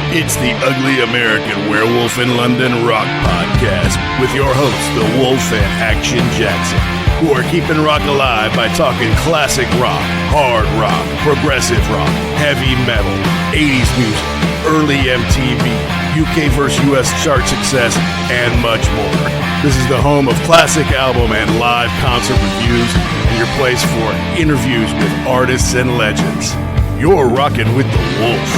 It's the Ugly American Werewolf in London rock podcast with your hosts, the Wolf and Action Jackson, who are keeping rock alive by talking classic rock, hard rock, progressive rock, heavy metal, 80s music, early MTV, UK vs. US chart success, and much more. This is the home of classic album and live concert reviews, and your place for interviews with artists and legends. You're rocking with the Wolf.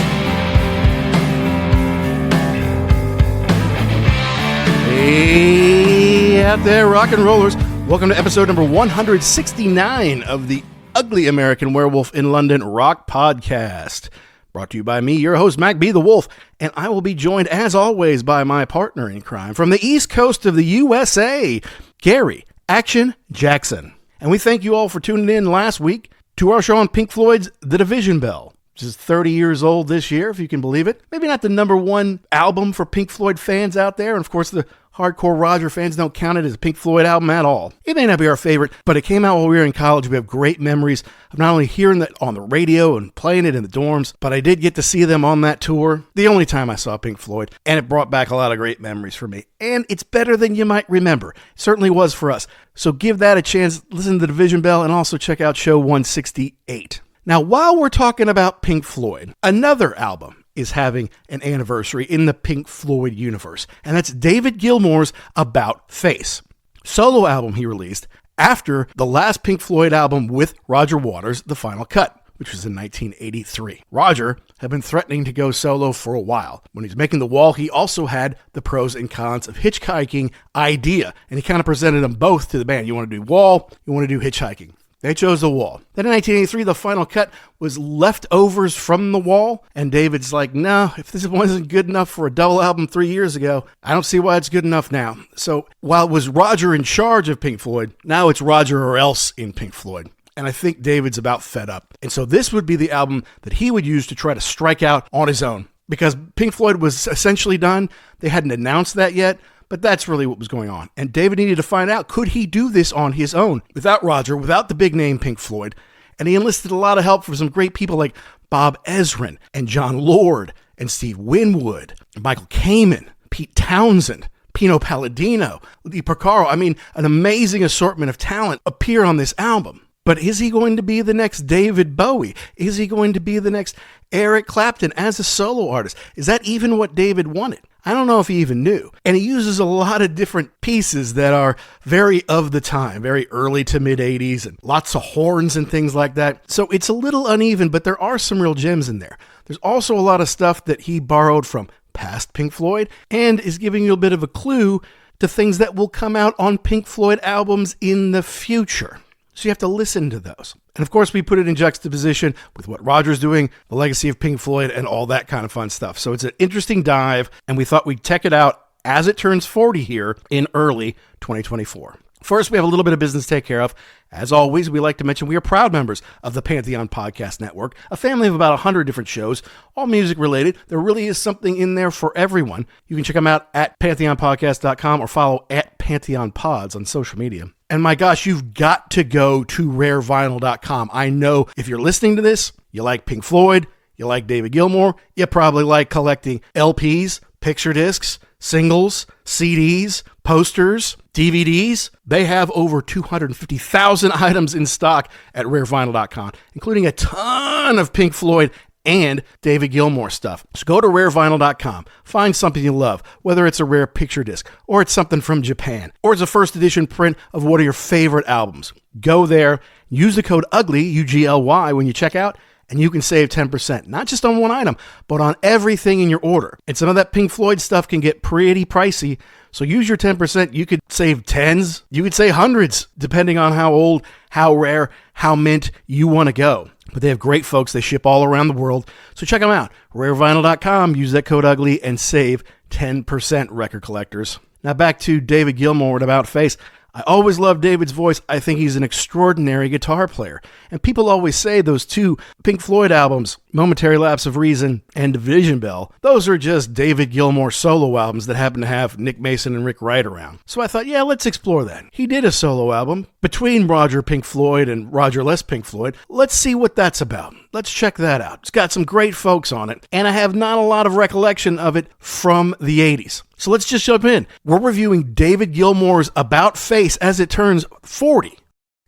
Hey out there, rock and rollers. Welcome to episode number 169 of the Ugly American Werewolf in London rock podcast. Brought to you by me, your host, Mac B. the Wolf, and I will be joined, as always, by my partner in crime from the east coast of the USA, Gary Action Jackson. And we thank you all for tuning in last week to our show on Pink Floyd's The Division Bell, which is 30 years old this year, if you can believe it. Maybe not the number one album for Pink Floyd fans out there, and of course the hardcore Roger fans don't count it as a Pink Floyd album at all. It may not be our favorite, but it came out while we were in college. We have great memories of not only hearing it on the radio and playing it in the dorms, but I did get to see them on that tour, the only time I saw Pink Floyd, and it brought back a lot of great memories for me. And it's better than you might remember. It certainly was for us. So give that a chance, listen to the Division Bell, and also check out show 168. Now, while we're talking about Pink Floyd, another album is having an anniversary in the Pink Floyd universe, and that's David Gilmour's About Face, solo album he released after the last Pink Floyd album with Roger Waters, The Final Cut, which was in 1983. Roger had been threatening to go solo for a while. When he was making The Wall, he also had the pros and cons of Hitchhiking idea, and he kind of presented them both to the band. You want to do Wall, you want to do Hitchhiking. They chose The Wall. Then in 1983, The Final Cut was leftovers from The Wall, and David's like, no, if this wasn't good enough for a double album 3 years ago, I don't see why it's good enough now. So while it was Roger in charge of Pink Floyd, now it's Roger or else in Pink Floyd. And I think David's about fed up. And so this would be the album that he would use to try to strike out on his own. Because Pink Floyd was essentially done. They hadn't announced that yet. But that's really what was going on. And David needed to find out, could he do this on his own, without Roger, without the big name Pink Floyd? And he enlisted a lot of help from some great people like Bob Ezrin and Jon Lord and Steve Winwood, and Michael Kamen, Pete Townshend, Pino Palladino, the Pocaro. I mean, an amazing assortment of talent appear on this album. But is he going to be the next David Bowie? Is he going to be the next Eric Clapton as a solo artist? Is that even what David wanted? I don't know if he even knew. And he uses a lot of different pieces that are very of the time, very early to mid 80s, and lots of horns and things like that. So it's a little uneven, but there are some real gems in there. There's also a lot of stuff that he borrowed from past Pink Floyd and is giving you a bit of a clue to things that will come out on Pink Floyd albums in the future. So you have to listen to those. And of course, we put it in juxtaposition with what Roger's doing, the legacy of Pink Floyd, and all that kind of fun stuff. So it's an interesting dive, and we thought we'd check it out as it turns 40 here in early 2024. First, we have a little bit of business to take care of. As always, we like to mention we are proud members of the Pantheon Podcast Network, a family of about 100 different shows, all music related. There really is something in there for everyone. You can check them out at pantheonpodcast.com or follow at PantheonPods on social media. And my gosh, you've got to go to rarevinyl.com. I know if you're listening to this, you like Pink Floyd, you like David Gilmour, you probably like collecting LPs, picture discs, singles, CDs, posters, DVDs. They have over 250,000 items in stock at rarevinyl.com, including a ton of Pink Floyd and David Gilmour stuff. So go to rarevinyl.com, find something you love, whether it's a rare picture disc, or it's something from Japan, or it's a first edition print of one of your favorite albums. Go there, use the code UGLY, U-G-L-Y, when you check out, and you can save 10%, not just on one item, but on everything in your order. And some of that Pink Floyd stuff can get pretty pricey, so use your 10%. You could save tens, you could save hundreds, depending on how old, how rare, how mint you want to go. But they have great folks. They ship all around the world. So check them out. rarevinyl.com. Use that code UGLY and save 10%, record collectors. Now back to David Gilmour at About Face. I always loved David's voice. I think he's an extraordinary guitar player. And people always say those two Pink Floyd albums, Momentary Lapse of Reason and Division Bell, those are just David Gilmour solo albums that happen to have Nick Mason and Rick Wright around. So I thought, yeah, let's explore that. He did a solo album between Roger Pink Floyd and Roger-less Pink Floyd. Let's see what that's about. let's check that out. It's got some great folks on it, and I have not a lot of recollection of it from the 80s. So let's just jump in. We're reviewing David Gilmour's About Face as it turns 40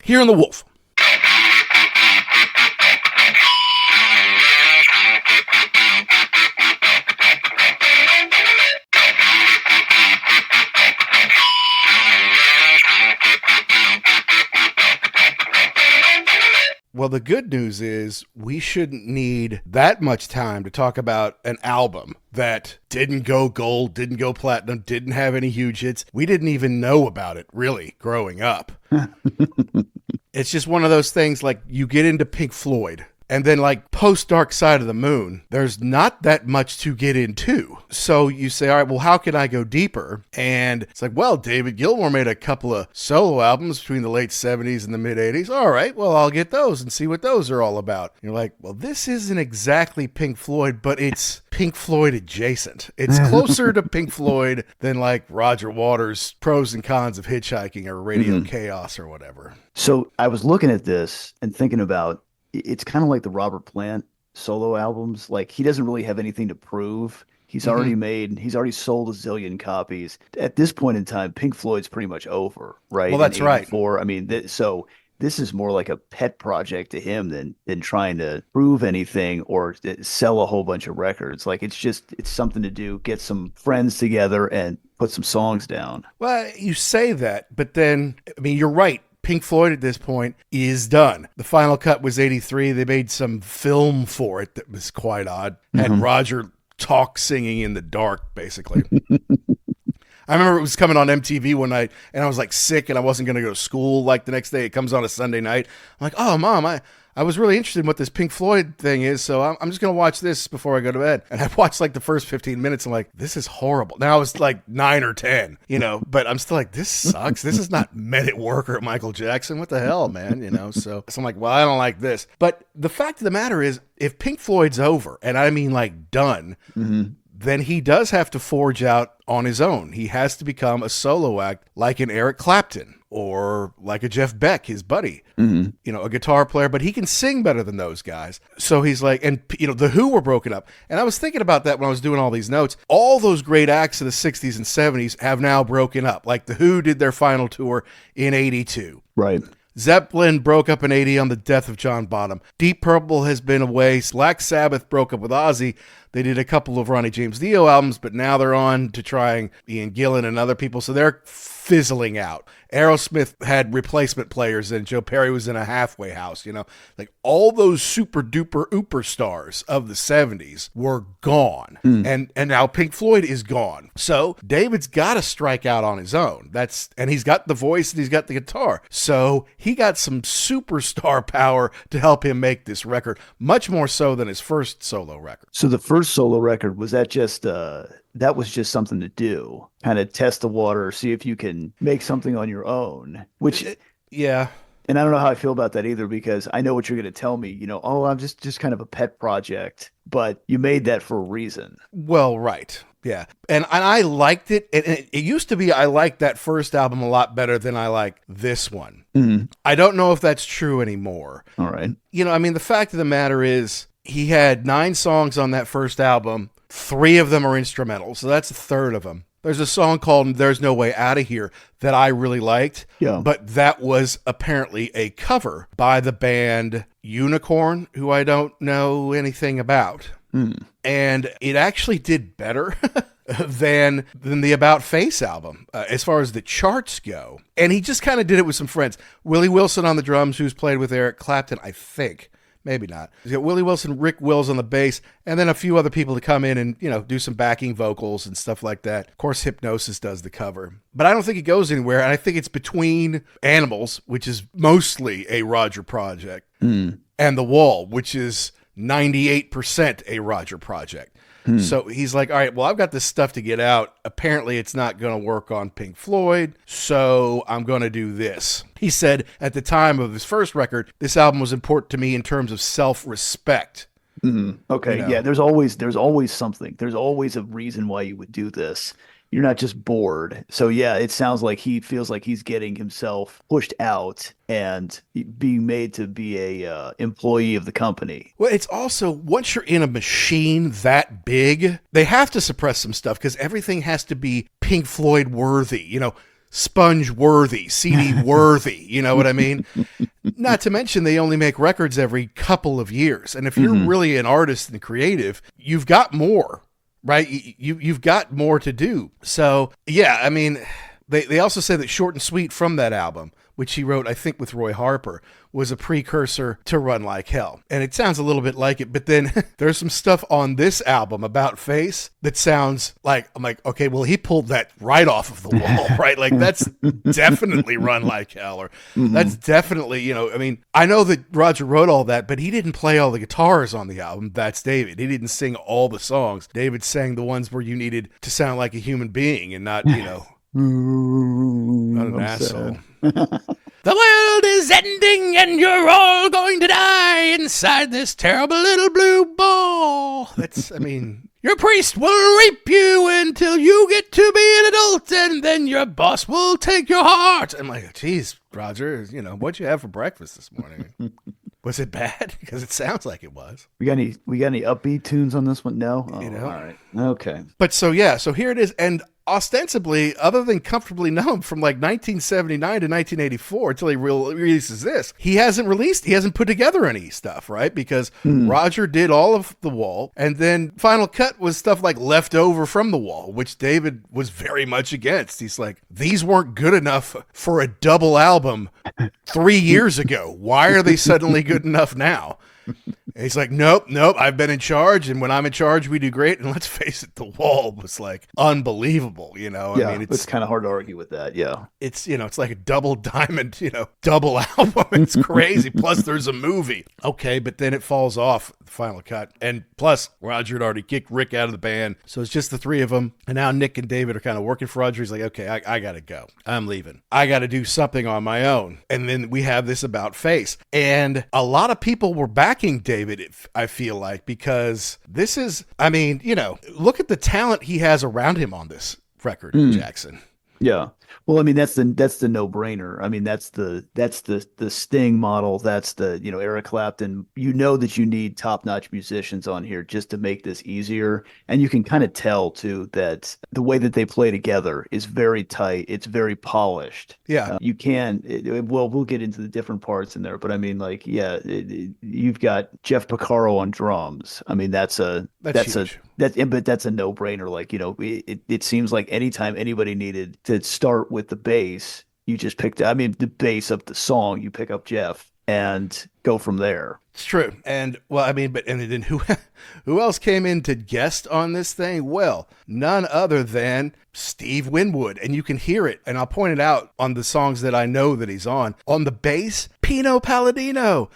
here in The Wolf. Well, the good news is we shouldn't need that much time to talk about an album that didn't go gold, didn't go platinum, didn't have any huge hits. We didn't even know about it, really, growing up. It's just one of those things, like you get into Pink Floyd, and then like post Dark Side of the Moon, there's not that much to get into. So you say, all right, well, how can I go deeper? And it's like, well, David Gilmour made a couple of solo albums between the late 70s and the mid 80s. All right, well, I'll get those and see what those are all about. And you're like, well, this isn't exactly Pink Floyd, but it's Pink Floyd adjacent. It's closer to Pink Floyd than like Roger Waters' Pros and Cons of Hitchhiking or Radio Chaos or whatever. So I was looking at this and thinking about, it's kind of like the Robert Plant solo albums. Like, he doesn't really have anything to prove. He's already sold a zillion copies. At this point in time, Pink Floyd's pretty much over, right? Well, that's right. I mean, so this is more like a pet project to him than trying to prove anything or sell a whole bunch of records. Like, it's something to do, get some friends together and put some songs down. Well, you say that, but then, I mean, you're right. Pink Floyd at this point is done. The final cut was 83. They made some film for it that was quite odd. Had Roger talk singing in the dark, basically. I remember it was coming on MTV one night, and I was like sick, and I wasn't going to go to school like the next day. It comes on a Sunday night. I'm like, oh, Mom, I was really interested in what this Pink Floyd thing is, so I'm just going to watch this before I go to bed. And I watched like the first 15 minutes. I'm like, this is horrible. Now I was like 9 or 10, but I'm still like, this sucks. This is not Men at Work or Michael Jackson. What the hell, man? So I'm like, well, I don't like this. But the fact of the matter is, if Pink Floyd's over, and I mean like done, then he does have to forge out on his own. He has to become a solo act like an Eric Clapton or like a Jeff Beck, his buddy, a guitar player, but he can sing better than those guys. So he's like, and the Who were broken up. And I was thinking about that when I was doing all these notes. All those great acts of the 60s and 70s have now broken up. Like the Who did their final tour in 82. Right. Zeppelin broke up in 80 on the death of John Bonham. Deep Purple has been away. Black Sabbath broke up with Ozzy. They did a couple of Ronnie James Dio albums, but now they're on to trying Ian Gillan and other people, so they're fizzling out. Aerosmith had replacement players, and Joe Perry was in a halfway house, Like, all those super-duper ooper stars of the 70s were gone, and now Pink Floyd is gone. So David's got to strike out on his own. And he's got the voice and he's got the guitar. So he got some superstar power to help him make this record, much more so than his first solo record. So the first solo record, was that just that was just something to do, kind of test the water, see if you can make something on your own, which yeah. And I don't know how I feel about that either, because I know what you're going to tell me, I'm just kind of a pet project, but you made that for a reason. Well, right. Yeah. And I liked it. And it used to be I liked that first album a lot better than I like this one. I don't know if that's true anymore. All right. The fact of the matter is, he had 9 songs on that first album. 3 of them are instrumental, so that's a third of them. There's a song called There's No Way Out of Here that I really liked, but that was apparently a cover by the band Unicorn, who I don't know anything about. And it actually did better than the About Face album as far as the charts go. And he just kind of did it with some friends. Willie Wilson on the drums, who's played with Eric Clapton, I think. Maybe not. He's got Willie Wilson, Rick Wills on the bass, and then a few other people to come in and, do some backing vocals and stuff like that. Of course, Hypnosis does the cover. But I don't think it goes anywhere, and I think it's between Animals, which is mostly a Roger project, and The Wall, which is 98% a Roger project. So he's like, all right, well, I've got this stuff to get out. Apparently, it's not going to work on Pink Floyd, so I'm going to do this. He said at the time of his first record, this album was important to me in terms of self-respect. Okay, yeah, there's always something. There's always a reason why you would do this. You're not just bored. So yeah, it sounds like he feels like he's getting himself pushed out and being made to be a employee of the company. Well, it's also, once you're in a machine that big, they have to suppress some stuff because everything has to be Pink Floyd worthy, Sponge worthy, CD worthy, you know what I mean? Not to mention they only make records every couple of years. And if you're really an artist and creative, you've got more, right? You've got more to do. So yeah, I mean, they also say that Short and Sweet from that album, which he wrote, I think, with Roy Harper, was a precursor to Run Like Hell. And it sounds a little bit like it, but then there's some stuff on this album, About Face, that sounds like, I'm like, okay, well, he pulled that right off of the wall, right? Like, that's definitely Run Like Hell, or that's definitely, I mean, I know that Roger wrote all that, but he didn't play all the guitars on the album. That's David. He didn't sing all the songs. David sang the ones where you needed to sound like a human being and not, not an asshole. The world is ending and you're all going to die inside this terrible little blue ball. Your priest will rape you until you get to be an adult, and then your boss will take your heart. I'm like, geez, Roger, what'd you have for breakfast this morning? Was it bad? Because it sounds like it was. We got any upbeat tunes on this one? No? Oh, all right. Okay. But so here it is. And ostensibly, other than Comfortably Numb from like 1979 to 1984 until he releases this, he hasn't put together any stuff, right? Because Roger did all of The Wall, and then Final Cut was stuff like left over from The Wall, which David was very much against. He's like, these weren't good enough for a double album 3 years ago. Why are they suddenly good enough now? And he's like, nope, I've been in charge, and when I'm in charge, we do great. And let's face it, The Wall was like unbelievable, Yeah, I mean, it's kind of hard to argue with that. Yeah, it's it's like a double diamond, double album. It's crazy. Plus, there's a movie. Okay, but then it falls off the Final Cut, and plus, Roger had already kicked Rick out of the band, so it's just the three of them. And now Nick and David are kind of working for Roger. He's like, okay, I gotta go. I'm leaving. I gotta do something on my own. And then we have this About Face, and a lot of people were backing David, I feel like, because this is, look at the talent he has around him on this record, Jackson. Yeah. Well, I mean, that's the no-brainer. I mean, that's the Sting model. That's the, Eric Clapton. That you need top-notch musicians on here just to make this easier. And you can kind of tell too that the way that they play together is very tight. It's very polished. Yeah. You can, we'll get into the different parts in there, but I mean, like, yeah, you've got Jeff Pocaro on drums. I mean, that's huge. But that's a no-brainer. Like, it seems like anytime anybody needed to start with the bass, you just picked, the bass of the song, you pick up Jeff and go from there. It's true. And well, and then who else came in to guest on this thing? Well, none other than Steve Winwood. And you can hear it. And I'll point it out on the songs that I know that he's on. On the bass, Pino Palladino.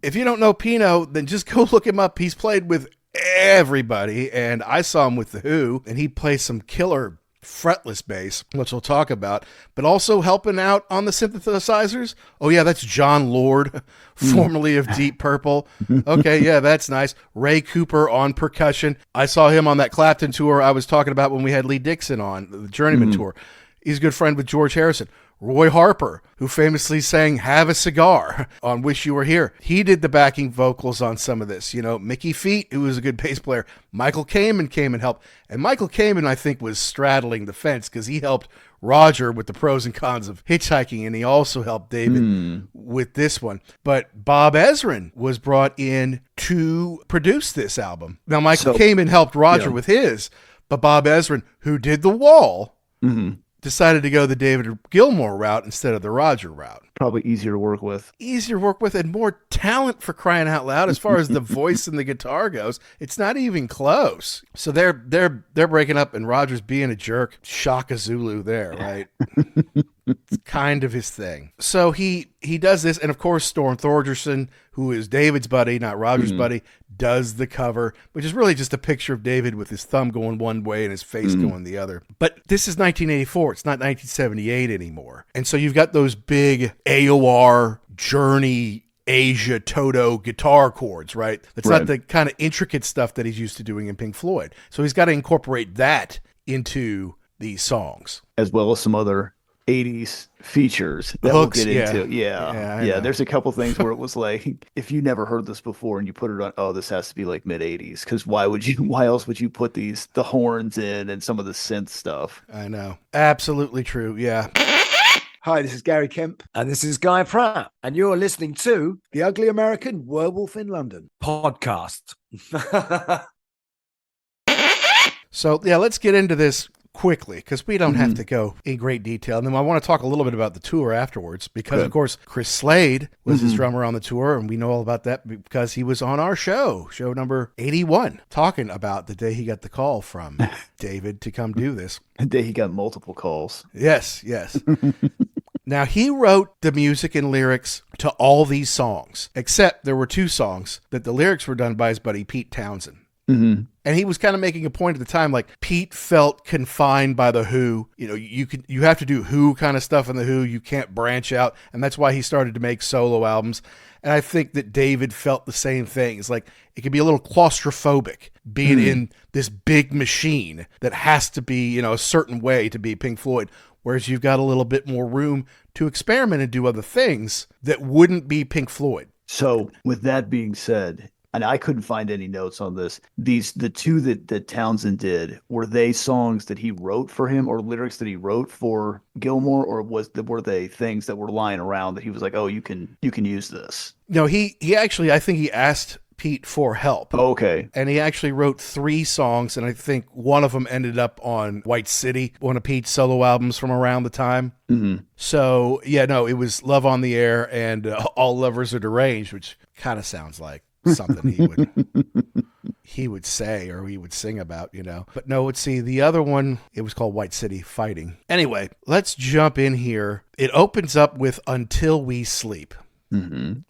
If you don't know Pino, then just go look him up. He's played with everybody, and I saw him with The Who, and he plays some killer fretless bass, which we'll talk about, but also helping out on the synthesizers. Oh yeah, that's Jon Lord, formerly of Deep Purple. Okay, yeah, that's nice. Ray Cooper on percussion. I saw him on that Clapton tour I was talking about when we had Lee Dixon on, the Journeyman tour. He's a good friend with George Harrison. Roy Harper, who famously sang Have a Cigar on Wish You Were Here. He did the backing vocals on some of this. Mickey Feet, who was a good bass player. Michael Kamen came and helped. And Michael Kamen, I think, was straddling the fence because he helped Roger with the pros and cons of Hitchhiking, and he also helped David with this one. But Bob Ezrin was brought in to produce this album. Now, Michael Kamen helped Roger with his, but Bob Ezrin, who did The Wall, decided to go the David Gilmour route instead of the Roger route. Probably easier to work with. And more talent, for crying out loud. As far as the voice and the guitar goes, it's not even close. So they're breaking up, and Roger's being a jerk. Shaka Zulu there, right? It's kind of his thing. So he does this, and of course Storm Thorgerson, who is David's buddy, not Roger's buddy, does the cover, which is really just a picture of David with his thumb going one way and his face going the other. But this is 1984. It's not 1978 anymore. And so you've got those big AOR, Journey, Asia, Toto guitar chords, right? That's not the kind of intricate stuff that he's used to doing in Pink Floyd. So he's got to incorporate that into these songs. As well as some other 80s features that Hooks, we'll get yeah. into. Yeah. Yeah, There's a couple things where it was like, if you never heard this before and you put it on, oh, this has to be like mid 80s. Because why else would you put the horns in and some of the synth stuff? I know. Absolutely true. Yeah. Hi, this is Gary Kemp. And this is Guy Pratt. And you're listening to The Ugly American Werewolf in London podcast. So, yeah, let's get into this quickly because we don't have to go in great detail. And then I want to talk a little bit about the tour afterwards because, of course, Chris Slade was his drummer on the tour, and we know all about that because he was on our show number 81, talking about the day he got the call from David to come do this. The day he got multiple calls. Yes. Now, he wrote the music and lyrics to all these songs, except there were 2 songs that the lyrics were done by his buddy Pete Townshend. Mm-hmm. And he was kind of making a point at the time, like Pete felt confined by the Who. You know, you have to do Who kind of stuff in the Who. You can't branch out. And that's why he started to make solo albums. And I think that David felt the same thing. It's like it can be a little claustrophobic being in this big machine that has to be, you know, a certain way to be Pink Floyd. Whereas you've got a little bit more room to experiment and do other things that wouldn't be Pink Floyd. So with that being said, and I couldn't find any notes on this, the 2 that Townsend did, were they songs that he wrote for him or lyrics that he wrote for Gilmour, or were they things that were lying around that he was like, oh, you can use this? No, he actually, I think he asked Pete for help. Okay. And he actually wrote 3 songs, and I think one of them ended up on White City, one of Pete's solo albums from around the time. Mm-hmm. So, yeah, no, it was Love on the Air and All Lovers Are Deranged, which kind of sounds like something he would say or he would sing about, you know. But no, let's see, the other one, it was called White City Fighting. Anyway, let's jump in here. It opens up with Until We Sleep. Mm-hmm.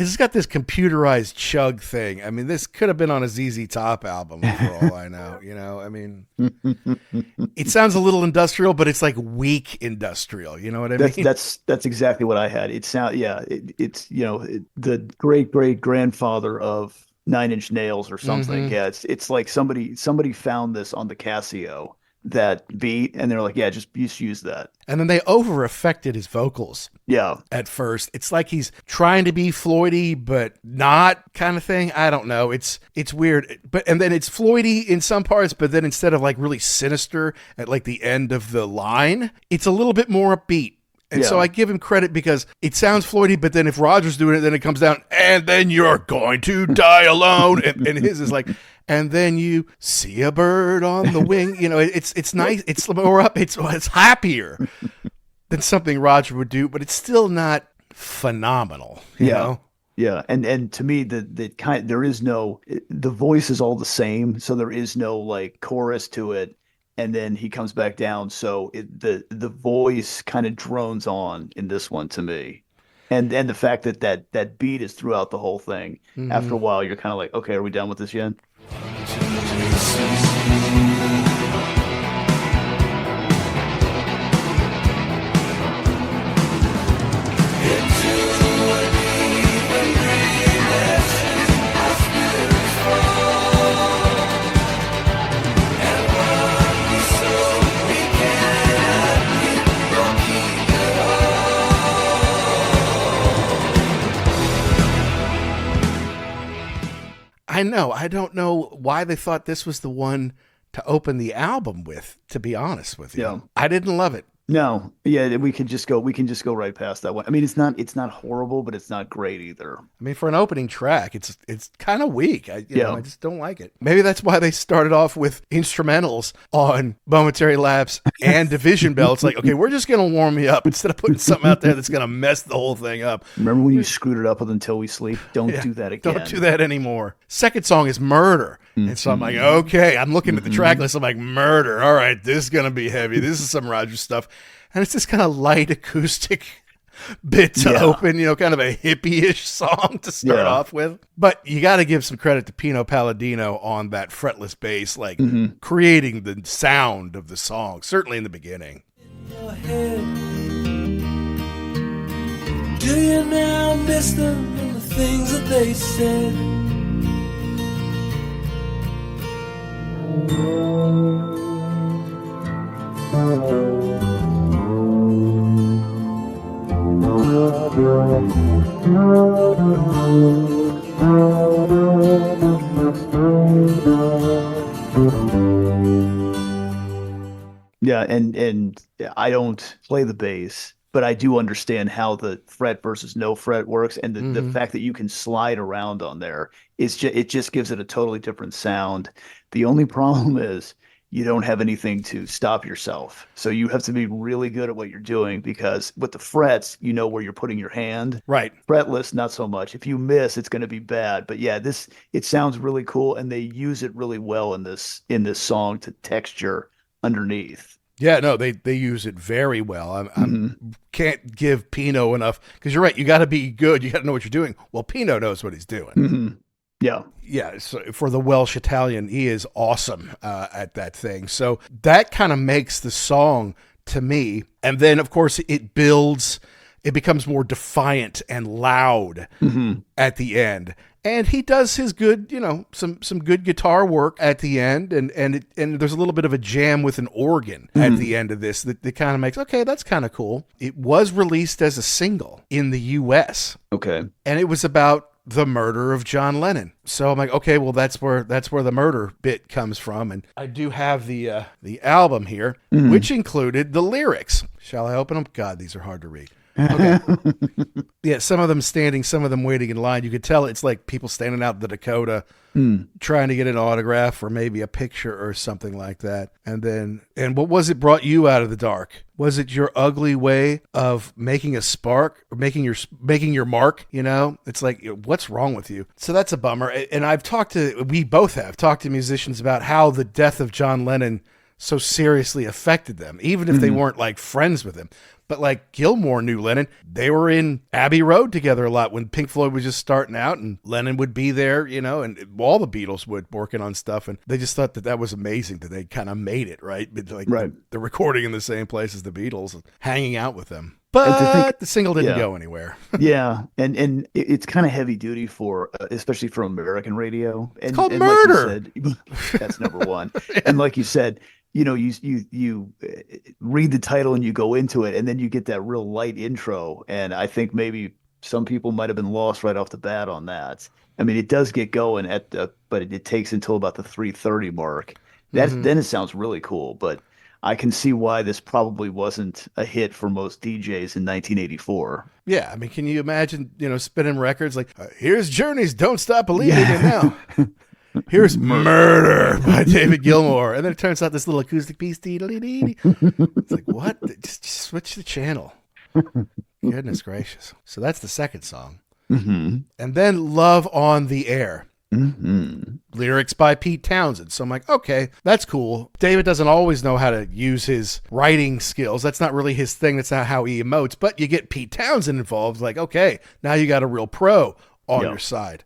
It's got this computerized chug thing. I mean, this could have been on a ZZ Top album for all I know. You know, I mean, it sounds a little industrial, but it's like weak industrial. You know what I mean? That's exactly what I had. It's you know, the great grandfather of Nine Inch Nails or something. Mm-hmm. Yeah, it's like somebody found this on the Casio, that beat, and they're like, yeah, just use that. And then they over-affected his vocals. Yeah. At first. It's like he's trying to be Floydy, but not kind of thing. I don't know. It's weird. And then it's Floydy in some parts, but then instead of like really sinister at like the end of the line, it's a little bit more upbeat. And so I give him credit because it sounds Floydy, but then if Roger's doing it, then it comes down, and then you're going to die alone. And his is like, and then you see a bird on the wing. You know, it's nice. It's more up. It's happier than something Roger would do, but it's still not phenomenal. You know? Yeah, and to me, there is no, the voice is all the same, so there is no like chorus to it. And then he comes back down, so the voice kind of drones on in this one to me, and the fact that beat is throughout the whole thing. Mm-hmm. After a while, you're kind of like, okay, are we done with this yet? I know. I don't know why they thought this was the one to open the album with, to be honest with you. Yeah. I didn't love it. No. Yeah, we can just go right past that one. I mean, it's not horrible, but it's not great either. I mean, for an opening track, it's kind of weak. I just don't like it. Maybe that's why they started off with instrumentals on Momentary Lapse and Division Bell. It's like, okay, we're just going to warm you up instead of putting something out there that's going to mess the whole thing up. Remember when you screwed it up with Until We Sleep? Don't do that again. Don't do that anymore. Second song is Murder. Mm-hmm. And so I'm like, okay, I'm looking at the track list. I'm like, Murder. All right, this is going to be heavy. This is some Roger stuff. And it's this kind of light acoustic bit to open, kind of a hippie-ish song to start off with. But you got to give some credit to Pino Palladino on that fretless bass, creating the sound of the song, certainly in the beginning. In your head, do you now miss them and the things that they said? Yeah, and I don't play the bass, but I do understand how the fret versus no fret works, and the fact that you can slide around on there it just gives it a totally different sound. The only problem is you don't have anything to stop yourself. So you have to be really good at what you're doing, because with the frets, you know where you're putting your hand. Right. Fretless, not so much. If you miss, it's going to be bad. But yeah, it sounds really cool, and they use it really well in this song to texture underneath. Yeah, no, they use it very well. Can't give Pino enough, because you're right. You got to be good. You got to know what you're doing. Well, Pino knows what he's doing. Mm-hmm. Yeah. Yeah, so for the Welsh Italian, he is awesome at that thing. So that kind of makes the song to me. And then, of course, it builds. It becomes more defiant and loud at the end. And he does his good, some good guitar work at the end. And there's a little bit of a jam with an organ at the end of this that kind of makes, okay, that's kind of cool. It was released as a single in the U.S. Okay. And it was about the murder of John Lennon. So I'm like, okay, well, that's where the murder bit comes from. And I do have the album here, which included the lyrics. Shall I open them? God, these are hard to read. Okay. Yeah, some of them standing, some of them waiting in line. You could tell it's like people standing out in the Dakota trying to get an autograph or maybe a picture or something like that. And what was it brought you out of the dark? Was it your ugly way of making a spark or making your mark? It's like, what's wrong with you? So that's a bummer. And we both have talked to musicians about how the death of John Lennon so seriously affected them, even if they weren't like friends with him. But like Gilmour knew Lennon. They were in Abbey Road together a lot when Pink Floyd was just starting out, and Lennon would be there, and all the Beatles would working on stuff. And they just thought that was amazing that they kind of made it, right? They're recording in the same place as the Beatles and hanging out with them. But the single didn't go anywhere. Yeah, and it's kind of heavy duty for, especially for American radio. And, it's called and Murder. Like you said, that's number one. And like you said, you read the title and you go into it, and then you get that real light intro. And I think maybe some people might have been lost right off the bat on that. I mean, it does get going but it takes until about the 3:30 mark. Then it sounds really cool. But I can see why this probably wasn't a hit for most DJs in 1984. Yeah, I mean, can you imagine, spinning records like, here's Journey's "Don't Stop Believing," and now here's Murder by David Gilmour. And then it turns out this little acoustic piece. It's like, what? Just switch the channel. Goodness gracious. So that's the second song. And then Love on the Air. Lyrics by Pete Townshend. So I'm like, okay, that's cool. David doesn't always know how to use his writing skills. That's not really his thing. That's not how he emotes. But you get Pete Townshend involved. Like, okay, now you got a real pro on your side.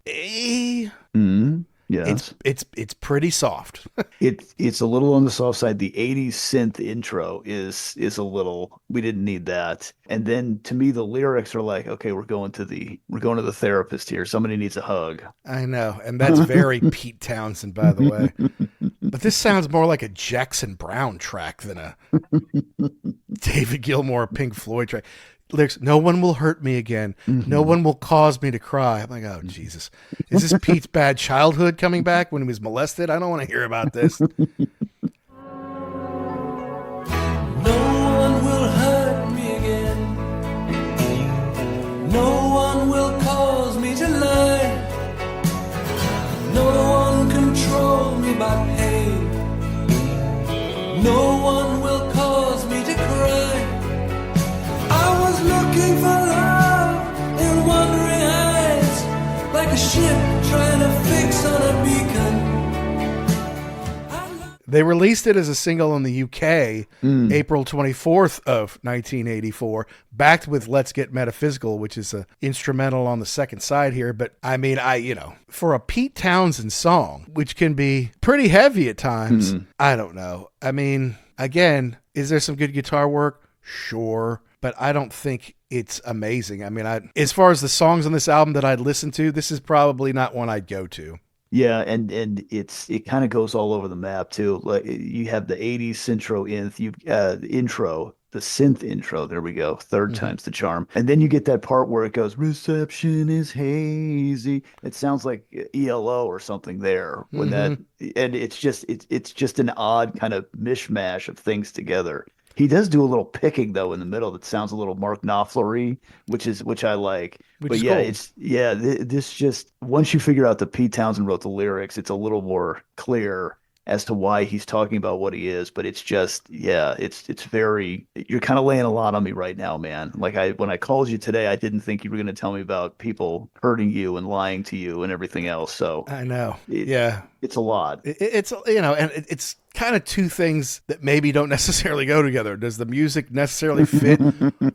Yes. It's pretty soft. It's a little on the soft side. The 80s synth intro is a little, we didn't need that. And then to me the lyrics are like, okay, we're going to the therapist here. Somebody needs a hug. I know. And that's very Pete Townshend, by the way. But this sounds more like a Jackson Browne track than a David Gilmour Pink Floyd track. Lyrics, no one will hurt me again. No one will cause me to cry. I'm like, oh, Jesus. Is this Pete's bad childhood coming back when he was molested? I don't want to hear about this. No one will hurt me again. No one will cause me to lie. No one control me by pain. No one will cause me to cry. I was looking for love in wandering eyes, like a ship trying to fix on a beacon. They released it as a single in the UK, April 24th of 1984, backed with Let's Get Metaphysical, which is an instrumental on the second side here. But I mean, for a Pete Townshend song, which can be pretty heavy at times, I don't know. I mean, again, is there some good guitar work? Sure. But I don't think it's amazing. I mean, as far as the songs on this album that I'd listen to, this is probably not one I'd go to. Yeah, and it kind of goes all over the map too. Like you have the 80s intro synth intro. There we go. Third time's the charm. And then you get that part where it goes, reception is hazy. It sounds like ELO or something there when that, and it's just an odd kind of mishmash of things together. He does do a little picking though in the middle that sounds a little Mark Knopfler-y, which I like. But yeah, cool. This just, once you figure out that Pete Townshend wrote the lyrics, it's a little more clear as to why he's talking about what he is. But it's just, it's very, you're kind of laying a lot on me right now, man. Like when I called you today, I didn't think you were going to tell me about people hurting you and lying to you and everything else. So I know. It's a lot. It's, and it's kind of two things that maybe don't necessarily go together. Does the music necessarily fit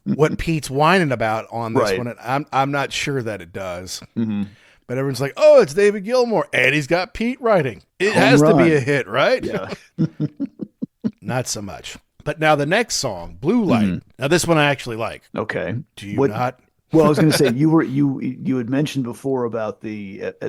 what Pete's whining about on this one? And I'm not sure that it does. But everyone's like, oh, it's David Gilmour, and he's got Pete writing. It has to be a hit, right? Yeah. Not so much. But now the next song, Blue Light. Now this one I actually like. Okay. Do you not? Well, I was going to say you had mentioned before about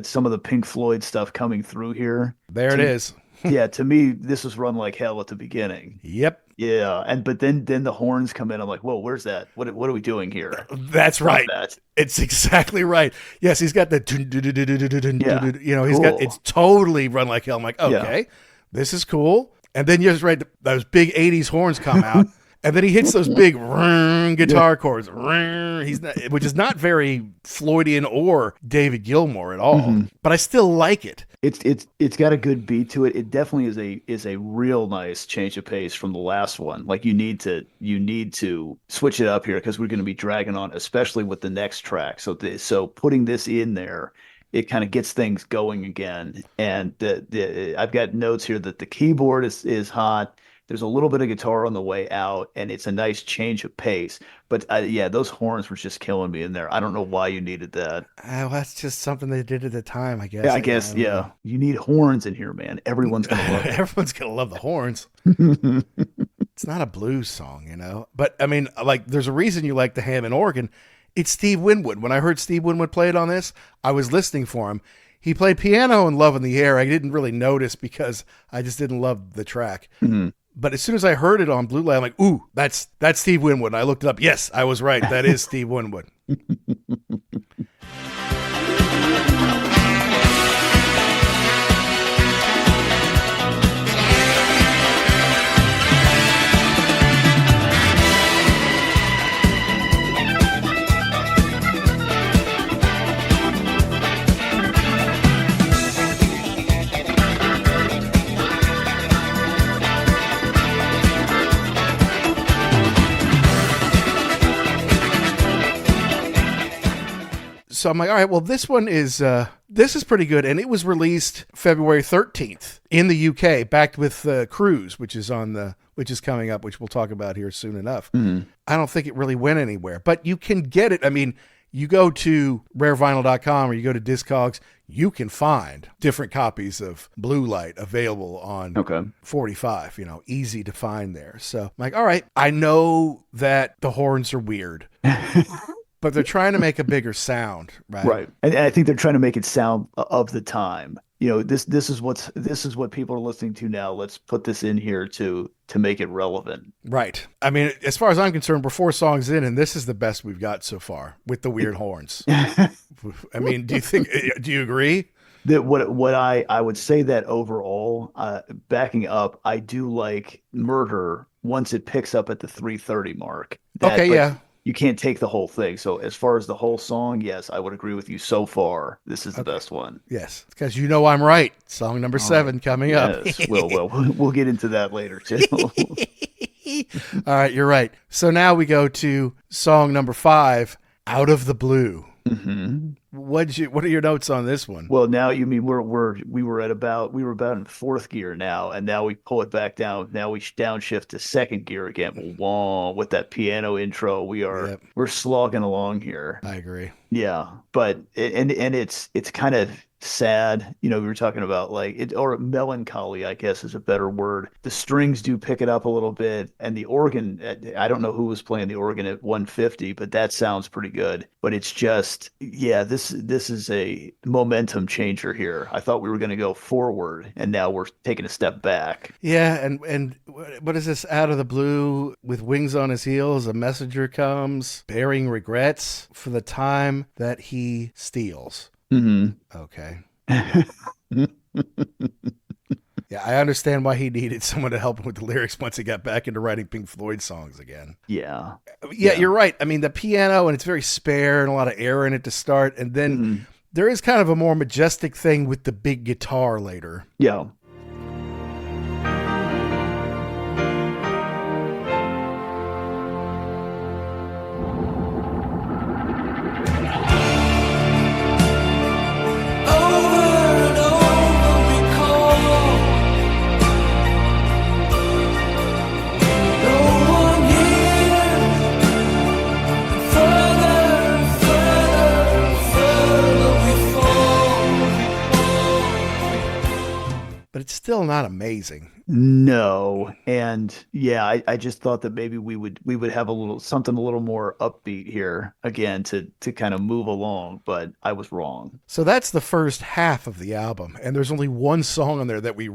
some of the Pink Floyd stuff coming through here. There it is. Yeah, to me, this was Run Like Hell at the beginning. Yep. Yeah, but then the horns come in. I'm like, whoa, where's that? What are we doing here? That's right. It's exactly right. Yes, he's got the he's got, it's totally Run Like Hell. I'm like, okay, this is cool. And then you're just right, those big 80s horns come out. And then he hits those big guitar chords, which is not very Floydian or David Gilmour at all. But I still like it. It's got a good beat to it. It definitely is a real nice change of pace from the last one. Like you need to switch it up here because we're going to be dragging on, especially with the next track. So putting this in there, it kind of gets things going again. And I've got notes here that the keyboard is hot. There's a little bit of guitar on the way out, and it's a nice change of pace. But those horns were just killing me in there. I don't know why you needed that. Well, that's just something they did at the time, I guess. Yeah, I guess. You need horns in here, man. Everyone's gonna love it. Everyone's gonna love the horns. It's not a blues song, But I mean, like, there's a reason you like the Hammond organ. It's Steve Winwood. When I heard Steve Winwood play it on this, I was listening for him. He played piano in Love in the Air. I didn't really notice because I just didn't love the track. But as soon as I heard it on Blue Light, I'm like, ooh, that's Steve Winwood. And I looked it up. Yes, I was right. That is Steve Winwood. So I'm like, all right, well, this one is pretty good. And it was released February 13th in the UK, backed with Cruise, which is coming up, which we'll talk about here soon enough. I don't think it really went anywhere, but you can get it. I mean, you go to rarevinyl.com or you go to Discogs, you can find different copies of Blue Light available on 45, easy to find there. So I'm like, all right, I know that the horns are weird. But they're trying to make a bigger sound, right? Right, and I think they're trying to make it sound of the time. This is what people are listening to now. Let's put this in here to make it relevant. Right. I mean, as far as I'm concerned, we're 4 songs in, and this is the best we've got so far with the weird horns. I mean, do you agree? That what I would say that overall, backing up, I do like Murder once it picks up at the 3:30 mark. You can't take the whole thing. So as far as the whole song, yes, I would agree with you so far. This is the best one. Yes, because I'm right. Song number 7 coming up. Yes, we'll get into that later too. All right, you're right. So now we go to song number 5, Out of the Blue. What are your notes on this one? Well, now you mean we were about in 4th gear now, and now we pull it back down. Now we downshift to 2nd gear again. Whoa, with that piano intro, we're slogging along here. I agree. Yeah, but it's kind of sad. We were talking about like it, or melancholy, I guess is a better word. The strings do pick it up a little bit, and the organ, I don't know who was playing the organ at 150, but that sounds pretty good. But it's just, yeah, this is a momentum changer here. I thought we were going to go forward, and now we're taking a step back. Yeah, and what is this? Out of the blue, with wings on his heels, a messenger comes, bearing regrets for the time that he steals. Okay. Yeah, I understand why he needed someone to help him with the lyrics once he got back into writing Pink Floyd songs again. Yeah, you're right. I mean, the piano, and it's very spare and a lot of air in it to start. And then there is kind of a more majestic thing with the big guitar later. Yeah. But it's still not amazing. No. And yeah, I just thought that maybe we would have something a little more upbeat here again to kind of move along, but I was wrong. So that's the first half of the album, and there's only one song on there that we'll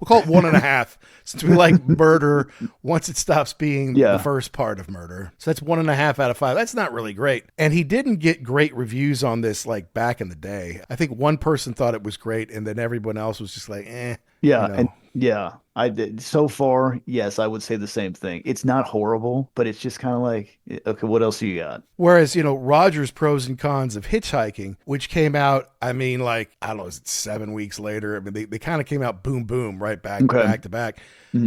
call it 1.5, since we like Murder once it stops being the first part of Murder. So that's 1.5 out of 5. That's not really great. And he didn't get great reviews on this like back in the day. I think one person thought it was great, and then everyone else was just like, eh. Yeah, and yeah, I did so far. Yes, I would say the same thing. It's not horrible, but it's just kind of like, okay, what else you got? Whereas, Roger's Pros and Cons of Hitchhiking, which came out, I mean, like, I don't know, is it 7 weeks later? I mean, they kind of came out boom, boom, right back to back.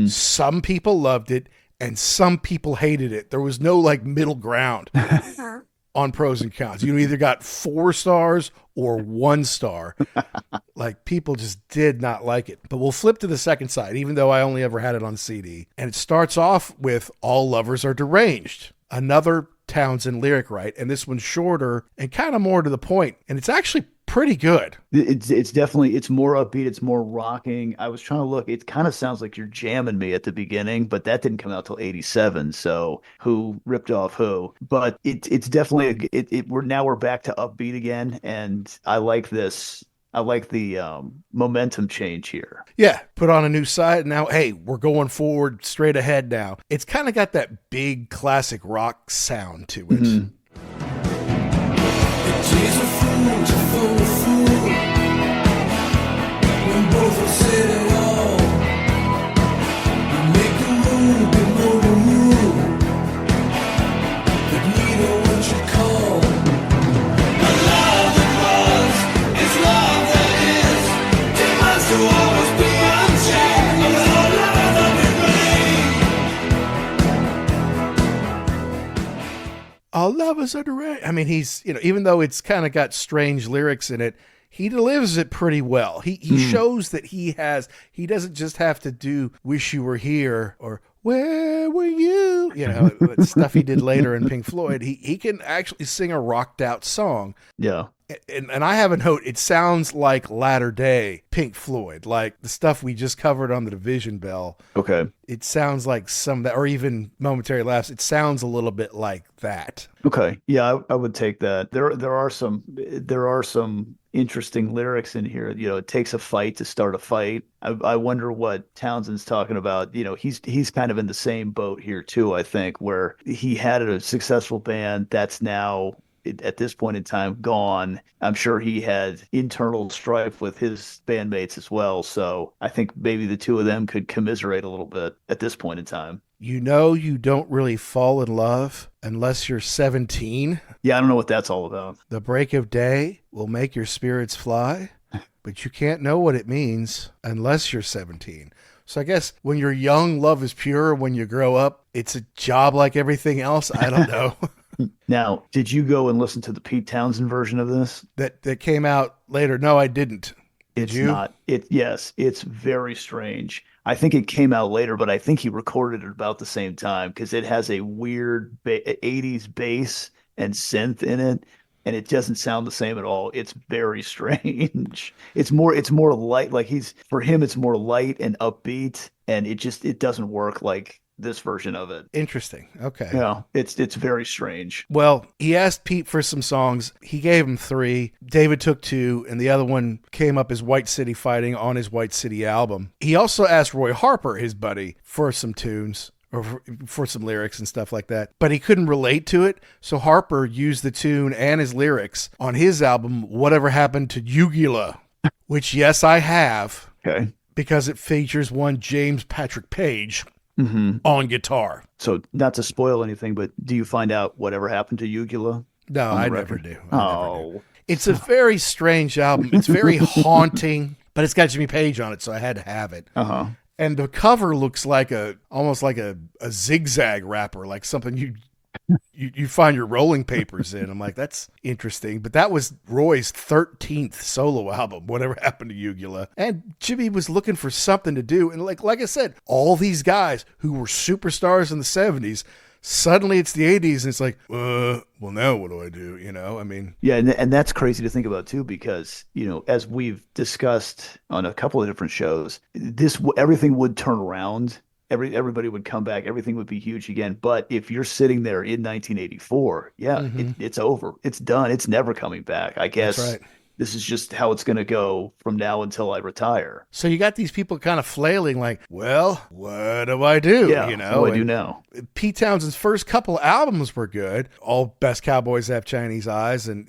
Some people loved it, and some people hated it. There was no like middle ground on Pros and Cons. You either got 4 stars or 1 star. Like, people just did not like it. But we'll flip to the second side, even though I only ever had it on CD. And it starts off with All Lovers Are Deranged, another Townshend lyric, right? And this one's shorter and kind of more to the point. And it's actually pretty good. It's definitely, it's more upbeat. It's more rocking. I was trying to look. It kind of sounds like You're Jamming Me at the beginning, but that didn't come out till 87. So who ripped off who? But it's definitely, we're back to upbeat again. And I like this. I like the momentum change here. Yeah, put on a new side. Now, hey, we're going forward, straight ahead now. It's kind of got that big classic rock sound to it. She's a fool to fool a fool. When both are sitting on, you make the rule, below the rule. But neither one should call. A love that was is love that is. Demands to always be unchained. All lovers are deranged. I mean, he's, even though it's kind of got strange lyrics in it, he delivers it pretty well. He shows that he doesn't just have to do Wish You Were Here or Where Were You? Stuff he did later in Pink Floyd. He can actually sing a rocked out song. Yeah. And I have a note, it sounds like latter day Pink Floyd, like the stuff we just covered on the Division Bell. Okay. It sounds like some of that, or even Momentary Lapse. It sounds a little bit like that. Okay. Yeah, I would take that. There are some interesting lyrics in here. It takes a fight to start a fight. I wonder what Townshend's talking about. He's kind of in the same boat here too, I think, where he had a successful band that's now at this point in time gone. I'm sure he had internal strife with his bandmates as well. So I think maybe the two of them could commiserate a little bit at this point in time. You don't really fall in love unless you're 17. Yeah, I don't know what that's all about. The break of day will make your spirits fly, but you can't know what it means unless you're 17. So I guess when you're young, love is pure. When you grow up, it's a job like everything else. I don't know. Now, did you go and listen to the Pete Townshend version of this? That came out later? No, I didn't. Did you? Not. Yes, it's very strange. I think it came out later, but I think he recorded it about the same time because it has a weird 80s bass and synth in it. and it doesn't sound the same at all. It's very strange. It's more light. Like for him, it's more light and upbeat, and it doesn't work like this version of it. Interesting. Okay. Yeah, it's very strange. Well, he asked Pete for some songs. He gave him 3. David took 2, and the other one came up as White City Fighting on his White City album. He also asked Roy Harper, his buddy, for some tunes or for some lyrics and stuff like that, but he couldn't relate to it. So Harper used the tune and his lyrics on his album, Whatever Happened to UAWIL, which, yes, I have, Okay. because it features one James Patrick Page on guitar. So not to spoil anything, but do you find out whatever happened to Ugula? No, On the I record? never do. Oh, It's a very strange album. It's very haunting, but it's got Jimmy Page on it, so I had to have it. uh-huh. And the cover looks like almost like a zigzag wrapper, like something you find your rolling papers in. I'm like, that's interesting. But that was Roy's 13th solo album, Whatever Happened to Ugula. And Jimmy was looking for something to do. And like I said, all these guys who were superstars in the 70s, suddenly it's the 80s, and it's like, well, now what do I do? I mean. Yeah, and that's crazy to think about too, because as we've discussed on a couple of different shows, everything would turn around. Everybody would come back. Everything would be huge again. But if you're sitting there in 1984, it's over. It's done. It's never coming back. I guess That's right. This is just how it's going to go from now until I retire. So you got these people kind of flailing like, well, what do I do? Yeah, what do I do now? Pete Townshend's first couple albums were good. All Best Cowboys Have Chinese Eyes, and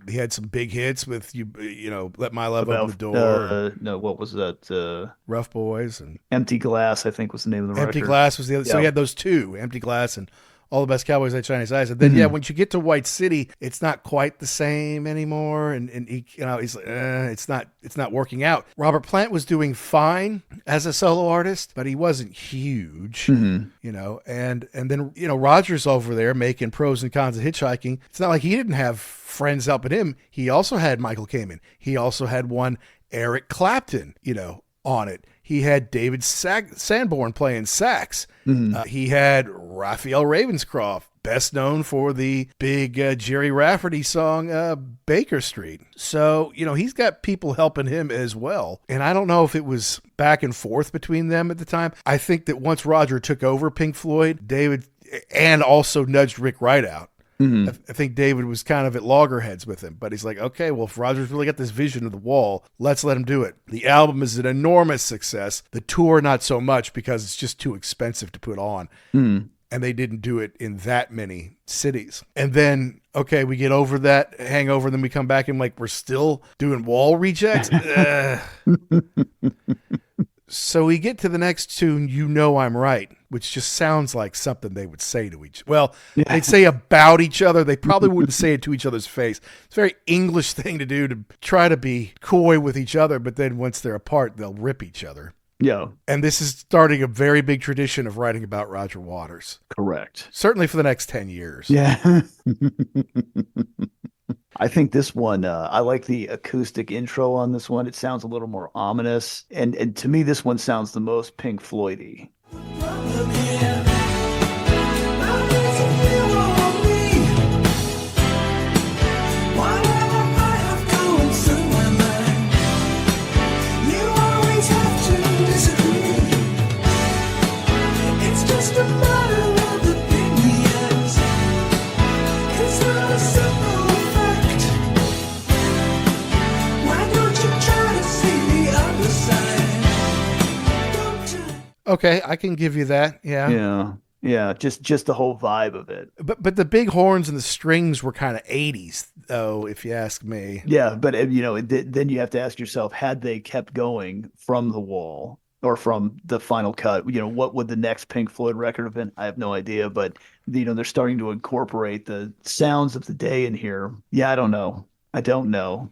he had some big hits with Let My Love Open the Door. No, what was that? Rough Boys and Empty Glass, I think was the name of the Empty record. Glass was the other. So Yeah. he had those 2, Empty Glass and All the Best Cowboys Have Chinese Eyes. And then once you get to White City, it's not quite the same anymore. And he's like, it's not working out. Robert Plant was doing fine as a solo artist, but he wasn't huge, And then Roger's over there making pros and cons of Hitchhiking. It's not like he didn't have friends helping him. He also had Michael Kamen. He also had one Eric Clapton, on it. He had David Sanborn playing sax. He had Raphael Ravenscroft, best known for the big Jerry Rafferty song, Baker Street. So, he's got people helping him as well. And I don't know if it was back and forth between them at the time. I think that once Roger took over Pink Floyd, David, and also nudged Rick Wright out. I think David was kind of at loggerheads with him, but he's like, okay, well, if Roger's really got this vision of the wall, let's let him do it. The album is an enormous success. The tour, not so much, because it's just too expensive to put on. And they didn't do it in that many cities. And then, okay, we get over that hangover, and then we come back and we're still doing Wall rejects. So we get to the next tune, You Know I'm Right, which just sounds like something they would say to each other. Well, they'd say about each other. They probably wouldn't say it to each other's face. It's a very English thing to do, to try to be coy with each other, but then once they're apart, they'll rip each other. Yeah. And this is starting a very big tradition of writing about Roger Waters. Correct. Certainly for the next 10 years. Yeah. I think this one, I like the acoustic intro on this one. It sounds a little more ominous. And to me, this one sounds the most Pink Floyd-y. Problem here. Now there's a fear on me. Whatever I have going through my mind, you always have to disagree. It's just a matter of opinions. It's not a simple fact. Why don't you try to see the other side? Don't you? Okay, I can give you that. Yeah. Yeah. Just the whole vibe of it. But the big horns and the strings were kind of 80s, though, if you ask me. Yeah, but then you have to ask yourself, had they kept going from The Wall or from the final cut, what would the next Pink Floyd record have been? I have no idea, but they're starting to incorporate the sounds of the day in here. Yeah, I don't know.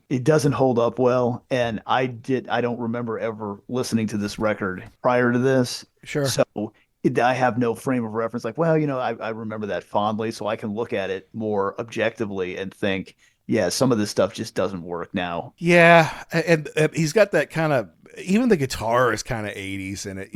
It doesn't hold up well, and I don't remember ever listening to this record prior to this. Sure. So I have no frame of reference. Like, well, I remember that fondly, so I can look at it more objectively and think, yeah, some of this stuff just doesn't work now. Yeah, and he's got that kind of even the guitar is kind of 80s in it,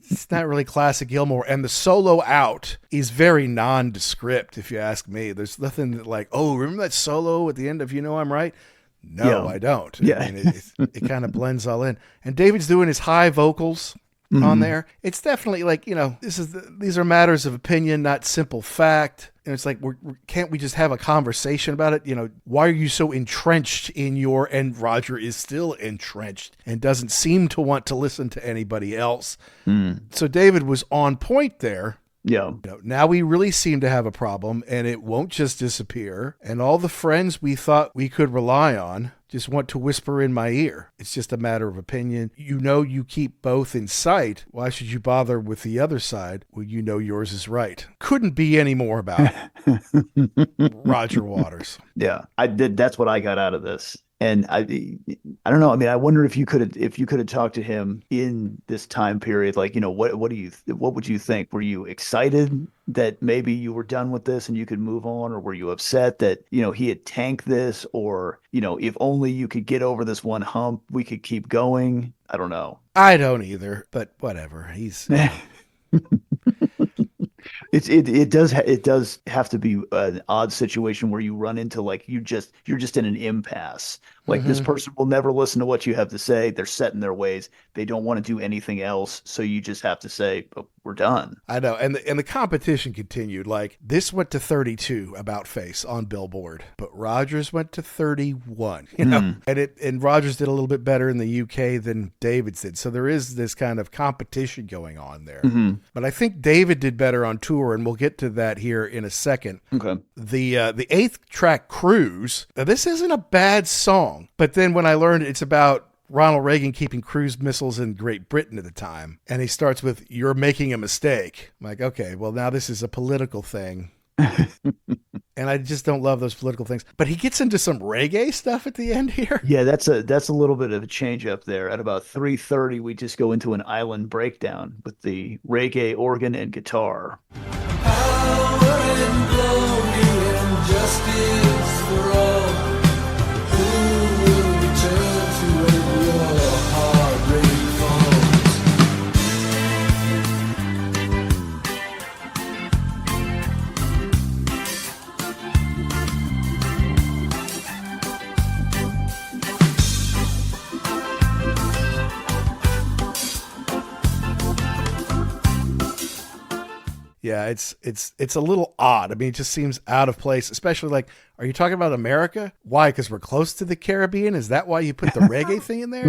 It's not really classic Gilmour. And the solo out is very nondescript, if you ask me. There's nothing that like, oh, remember that solo at the end of You Know I'm Right? No, I don't. Yeah. I mean, it kind of blends all in. And David's doing his high vocals on there. It's definitely like, these are matters of opinion, not simple fact. And it's like, can't we just have a conversation about it? Why are you so entrenched in and Roger is still entrenched and doesn't seem to want to listen to anybody else. So David was on point there. Yeah. Now we really seem to have a problem, and it won't just disappear. And all the friends we thought we could rely on just want to whisper in my ear. It's just a matter of opinion. You keep both in sight. Why should you bother with the other side when yours is right? Couldn't be any more about Roger Waters. Yeah, I did. That's what I got out of this. And I don't know. I mean, I wonder if you could have talked to him in this time period. Like, what would you think? Were you excited that maybe you were done with this and you could move on, or were you upset that he had tanked this, or if only you could get over this one hump, we could keep going? I don't know. I don't either, but whatever. He's. It does have to be an odd situation where you run into like you're just in an impasse. Like this person will never listen to what you have to say. They're set in their ways. They don't want to do anything else. So you just have to say, oh, we're done. I know. And the competition continued. Like this went to 32 About Face on Billboard, but Rogers went to 31, and Rogers did a little bit better in the UK than David's did. So there is this kind of competition going on there. But I think David did better on tour, and we'll get to that here in a second. Okay. The 8th track, Cruise. Now, this isn't a bad song, but then when I learned it's about Ronald Reagan keeping cruise missiles in Great Britain at the time, and he starts with, "You're making a mistake." I'm like, okay, well, now this is a political thing. And I just don't love those political things. But he gets into some reggae stuff at the end here. Yeah, that's a little bit of a change up there. At about 3:30, we just go into an island breakdown with the reggae organ and guitar. Power and glory and justice for all who will return to where your heartbreak falls. Yeah, it's a little odd. I mean, it just seems out of place, especially like, are you talking about America? Why? Because we're close to the Caribbean? Is that why you put the reggae thing in there?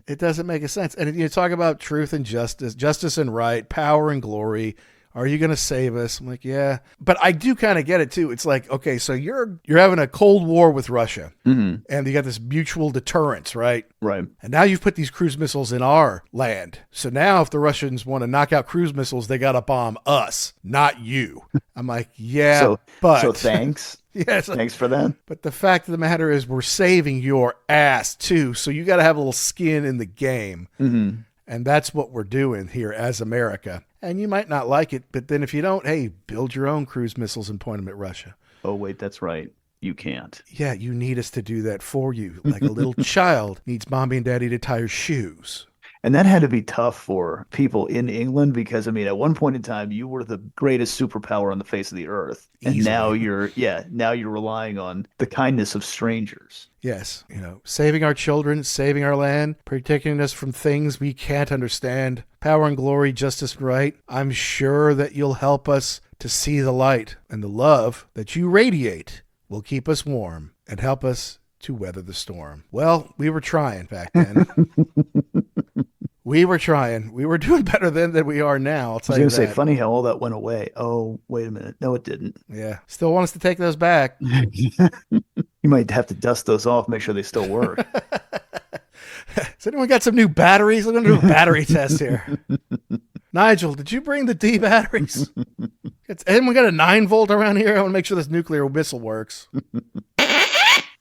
It doesn't make a sense. And you talk about truth and justice and right, power and glory. Are you going to save us? I'm like, yeah. But I do kind of get it too. It's like, okay, so you're having a Cold War with Russia, and you got this mutual deterrence, right? Right. And now you've put these cruise missiles in our land. So now if the Russians want to knock out cruise missiles, they got to bomb us, not you. I'm like, yeah, so thanks. Yes. Thanks for that. But the fact of the matter is we're saving your ass too. So you got to have a little skin in the game. And that's what we're doing here as America. And you might not like it, but then if you don't, hey, build your own cruise missiles and point them at Russia. Oh, wait, that's right. You can't. Yeah, you need us to do that for you. Like a little child needs mommy and daddy to tie her shoes. And that had to be tough for people in England because, I mean, at one point in time, you were the greatest superpower on the face of the earth. And Easily. now you're relying on the kindness of strangers. Yes, saving our children, saving our land, protecting us from things we can't understand, power and glory, justice and right. I'm sure that you'll help us to see the light, and the love that you radiate will keep us warm and help us to weather the storm. Well, we were trying back then. We were trying. We were doing better then than we are now. I'll tell you that. I was going to say, funny how all that went away. Oh, wait a minute. No, it didn't. Yeah. Still want us to take those back. You might have to dust those off, make sure they still work. Has anyone got some new batteries? I'm going to do a battery test here. Nigel, did you bring the D batteries? Anyone got a 9-volt around here? I want to make sure this nuclear missile works.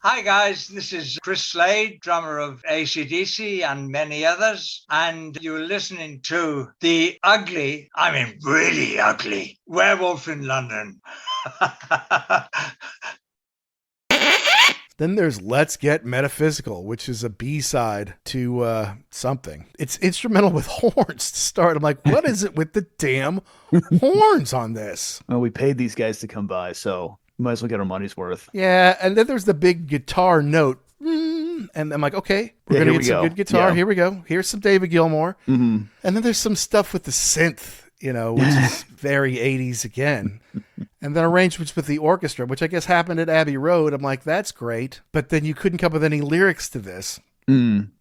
Hi guys, this is Chris Slade, drummer of AC/DC and many others, and you're listening to the ugly, I mean really ugly, Werewolf in London. Then there's Let's Get Metaphysical, which is a B-side to something. It's instrumental with horns to start. I'm like, what is it with the damn horns on this? Well, we paid these guys to come by, so we might as well get our money's worth. Yeah, and then there's the big guitar note. And I'm like, okay, we're going to get some good guitar. Yeah. Here we go. Here's some David Gilmour. Mm-hmm. And then there's some stuff with the synth, which is very 80s again. And then arrangements with the orchestra, which I guess happened at Abbey Road. I'm like, that's great. But then you couldn't come up with any lyrics to this.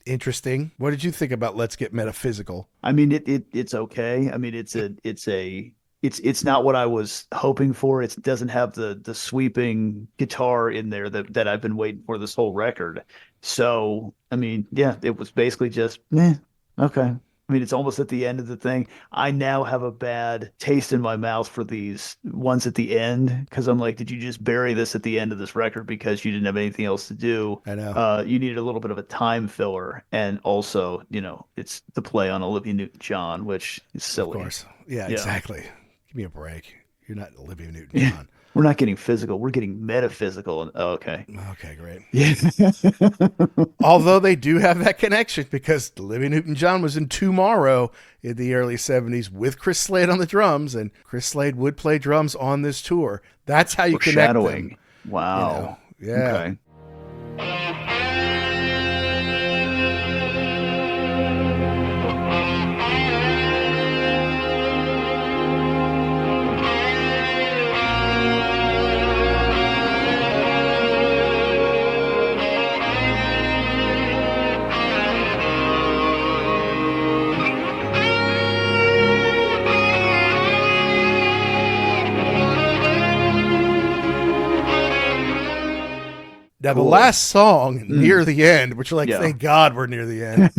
Interesting. What did you think about Let's Get Metaphysical? I mean, it's okay. I mean, it's not what I was hoping for. It doesn't have the sweeping guitar in there that I've been waiting for this whole record. So, I mean, yeah, it was basically just, okay. I mean, it's almost at the end of the thing. I now have a bad taste in my mouth for these ones at the end because I'm like, did you just bury this at the end of this record because you didn't have anything else to do? I know. You needed a little bit of a time filler. And also, it's the play on Olivia Newton-John, which is silly. Of course. Yeah, exactly. Give me a break. You're not Olivia Newton-John. We're not getting physical. We're getting metaphysical. Okay. Okay, great. Yeah. Although they do have that connection because Olivia Newton-John was in Tomorrow in the early 70s with Chris Slade on the drums, and Chris Slade would play drums on this tour. That's how you connect them. Wow. Yeah. Okay. Now, the last song, near the end, which you're like, thank God we're near the end.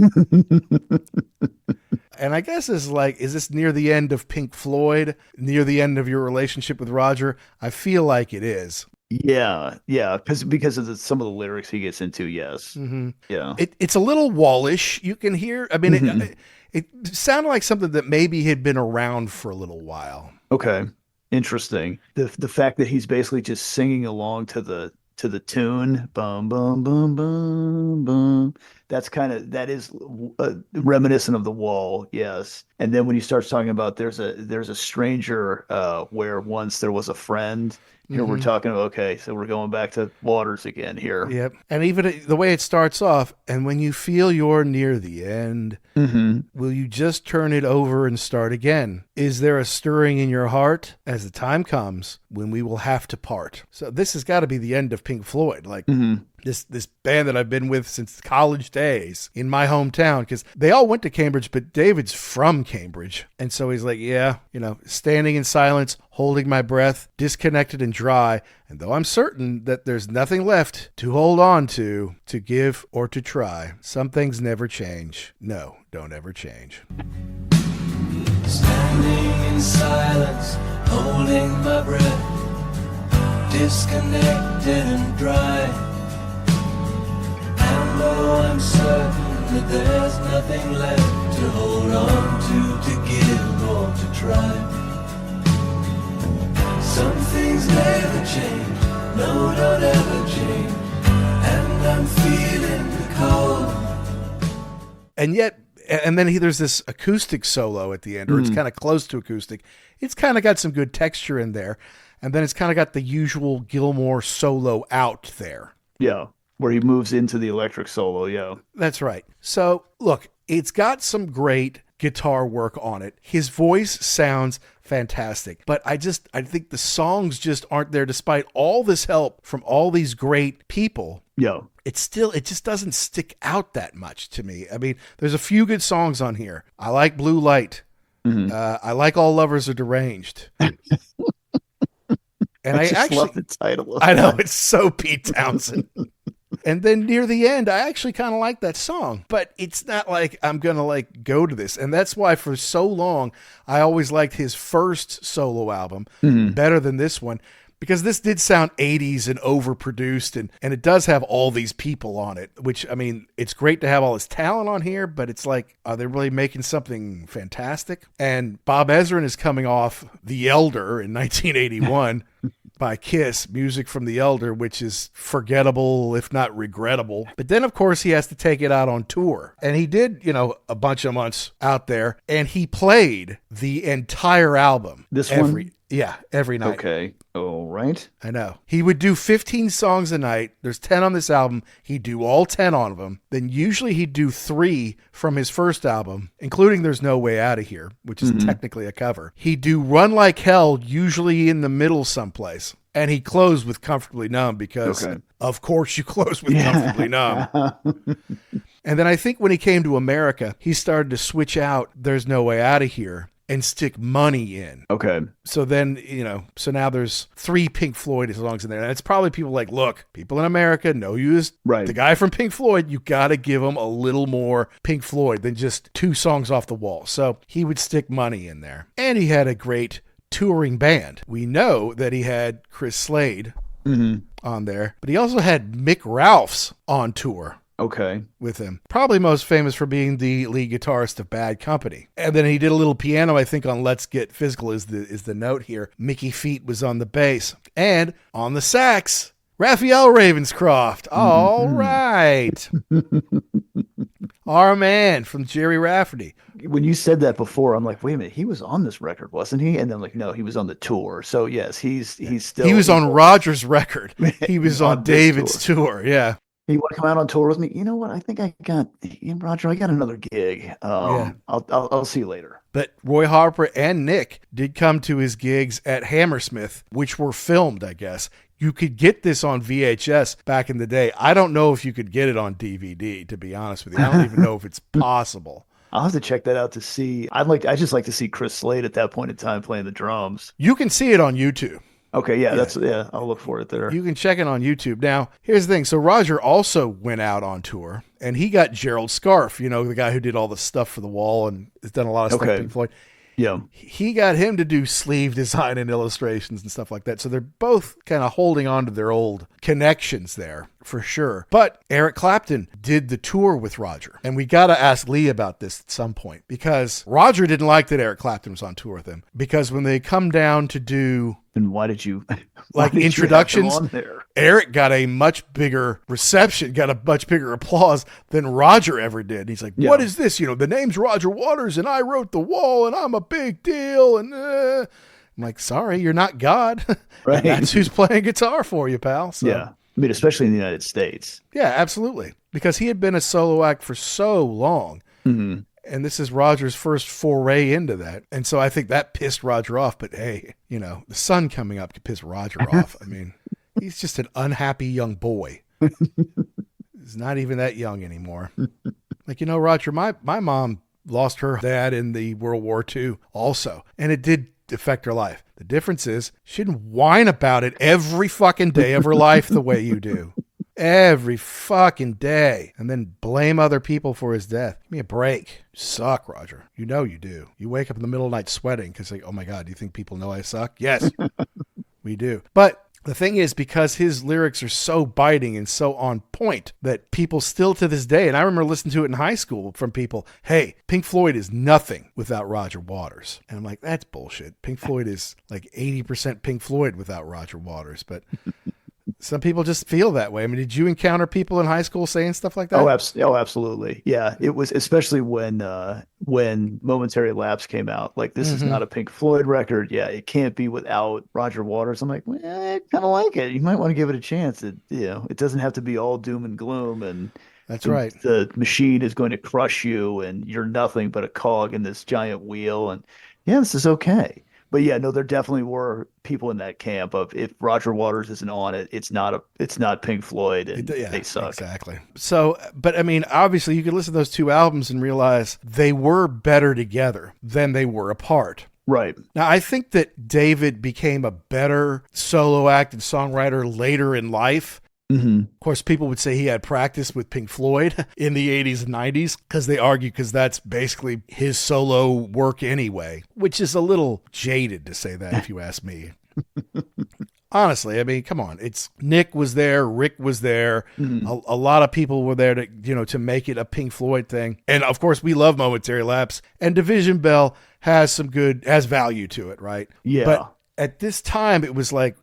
And I guess is this near the end of Pink Floyd, near the end of your relationship with Roger? I feel like it is. Yeah, because of some of the lyrics he gets into, yes. Mm-hmm. Yeah. It's a little Wallish. You can hear, I mean, it sounded like something that maybe had been around for a little while. Okay, interesting. The fact that he's basically just singing along to the tune, bum bum bum bum bum. That is reminiscent of The Wall, yes. And then when he starts talking about there's a stranger where once there was a friend. We're talking about, okay, so we're going back to Waters again here. Yep. And even the way it starts off, and when you feel you're near the end, will you just turn it over and start again? Is there a stirring in your heart as the time comes when we will have to part? So this has got to be the end of Pink Floyd. Like this band that I've been with since college days in my hometown, because they all went to Cambridge, but David's from Cambridge. And so he's like, standing in silence, holding my breath, disconnected and dry. And though I'm certain that there's nothing left to hold on to give, or to try, some things never change. No, don't ever change. Standing in silence, holding my breath, disconnected and dry. And though I'm certain that there's nothing left to hold on to give, or to try. Some things never change, no, don't ever change, and I'm feeling the cold. And yet, and then there's this acoustic solo at the end, or it's kind of close to acoustic. It's kind of got some good texture in there, and then it's kind of got the usual Gilmour solo out there. Yeah, where he moves into the electric solo, yeah. That's right. So, look, it's got some great guitar work on it. His voice sounds fantastic, but I think the songs just aren't there despite all this help from all these great people. Yeah. It just doesn't stick out that much to me. I mean, there's a few good songs on here. I like Blue Light. I like All Lovers Are Deranged. And I actually love the title. I know, it's so Pete Townshend. And then near the end, I actually kind of like that song, but it's not like I'm going to go to this. And that's why for so long, I always liked his first solo album better than this one, because this did sound 80s and overproduced, and it does have all these people on it, which, I mean, it's great to have all this talent on here, but it's like, are they really making something fantastic? And Bob Ezrin is coming off The Elder in 1981. by Kiss, Music from the Elder, which is forgettable, if not regrettable. But then, of course, he has to take it out on tour. And he did, a bunch of months out there, and he played the entire album. This one? Yeah, every night. Okay. All right. I know. He would do 15 songs a night. There's 10 on this album. He'd do all 10 on them. Then usually he'd do 3 from his first album, including There's No Way Out of Here, which is technically a cover. He'd do Run Like Hell, usually in the middle someplace. And he closed with Comfortably Numb because, of course, you close with Comfortably Numb. And then I think when he came to America, he started to switch out There's No Way Out of Here and stick Money in. Okay. So then, so now there's 3 Pink Floyd songs in there. And it's probably people like, look, people in America know you as the guy from Pink Floyd. You got to give them a little more Pink Floyd than just 2 songs off the wall. So he would stick Money in there. And he had a great touring band. We know that he had Chris Slade on there, but he also had Mick Ralphs on tour. Okay. With him. Probably most famous for being the lead guitarist of Bad Company. And then he did a little piano, I think, on Let's Get Physical is the note here. Mickey Feet was on the bass. And on the sax, Raphael Ravenscroft. All right. Our man from Jerry Rafferty. When you said that before, I'm like, wait a minute, he was on this record, wasn't he? And then like, no, he was on the tour. So yes, he's still. He was on Roger's record. He was on David's tour. Yeah. You want to come out on tour with me? You know what? I think I got Roger. I got another gig. I'll see you later. But Roy Harper and Nick did come to his gigs at Hammersmith, which were filmed, I guess. You could get this on VHS back in the day. I don't know if you could get it on DVD, to be honest with you. I don't even know if it's possible. I'll have to check that out to see. I just like to see Chris Slade at that point in time playing the drums. You can see it on YouTube. Okay, I'll look for it there. You can check it on YouTube. Now, here's the thing. So Roger also went out on tour, and he got Gerald Scarfe, the guy who did all the stuff for the wall and has done a lot of stuff with Pink Floyd. Yeah. He got him to do sleeve design and illustrations and stuff like that. So they're both kind of holding on to their old connections there for sure. But Eric Clapton did the tour with Roger. And we got to ask Lee about this at some point because Roger didn't like that Eric Clapton was on tour with him because when they come down to do then why did you introductions on there? Eric got a much bigger reception, got a much bigger applause than Roger ever did. He's like, what is this? The name's Roger Waters and I wrote The Wall and I'm a big deal. And I'm like, sorry, you're not God. Right. That's who's playing guitar for you, pal. So, yeah. I mean, especially in the United States. Yeah, absolutely. Because he had been a solo act for so long. Mm-hmm. And this is Roger's first foray into that. And so I think that pissed Roger off. But hey, the sun coming up could piss Roger off. I mean, he's just an unhappy young boy. He's not even that young anymore. Like, Roger, my mom lost her dad in the World War II also. And it did affect her life. The difference is she didn't whine about it every fucking day of her life the way you do. Every fucking day. And then blame other people for his death. Give me a break. You suck, Roger. You know you do. You wake up in the middle of the night sweating because oh my God, do you think people know I suck? Yes, we do. But the thing is, because his lyrics are so biting and so on point that people still to this day, and I remember listening to it in high school from people, hey, Pink Floyd is nothing without Roger Waters. And I'm like, that's bullshit. Pink Floyd is like 80% Pink Floyd without Roger Waters. But some people just feel that way. I mean, did you encounter people in high school saying stuff like that? Oh, absolutely. Yeah, it was especially when Momentary Lapse came out. Like, this is not a Pink Floyd record. Yeah, it can't be without Roger Waters. I'm like, well, I kind of like it. You might want to give it a chance. It doesn't have to be all doom and gloom. And that's right. The machine is going to crush you, and you're nothing but a cog in this giant wheel. And yeah, this is okay. But yeah, no, there definitely were people in that camp of if Roger Waters isn't on it, it's not Pink Floyd, and they suck. Exactly. So, but I mean, obviously you could listen to those 2 albums and realize they were better together than they were apart. Right. Now, I think that David became a better solo act and songwriter later in life. Mm-hmm. Of course, people would say he had practice with Pink Floyd in the 80s and 90s because they argue because that's basically his solo work anyway, which is a little jaded to say that if you ask me. Honestly, I mean, come on. It's Nick was there, Rick was there. Mm-hmm. A lot of people were there to make it a Pink Floyd thing. And of course, we love Momentary Lapse, and Division Bell has value to it, right? Yeah. But at this time, it was like,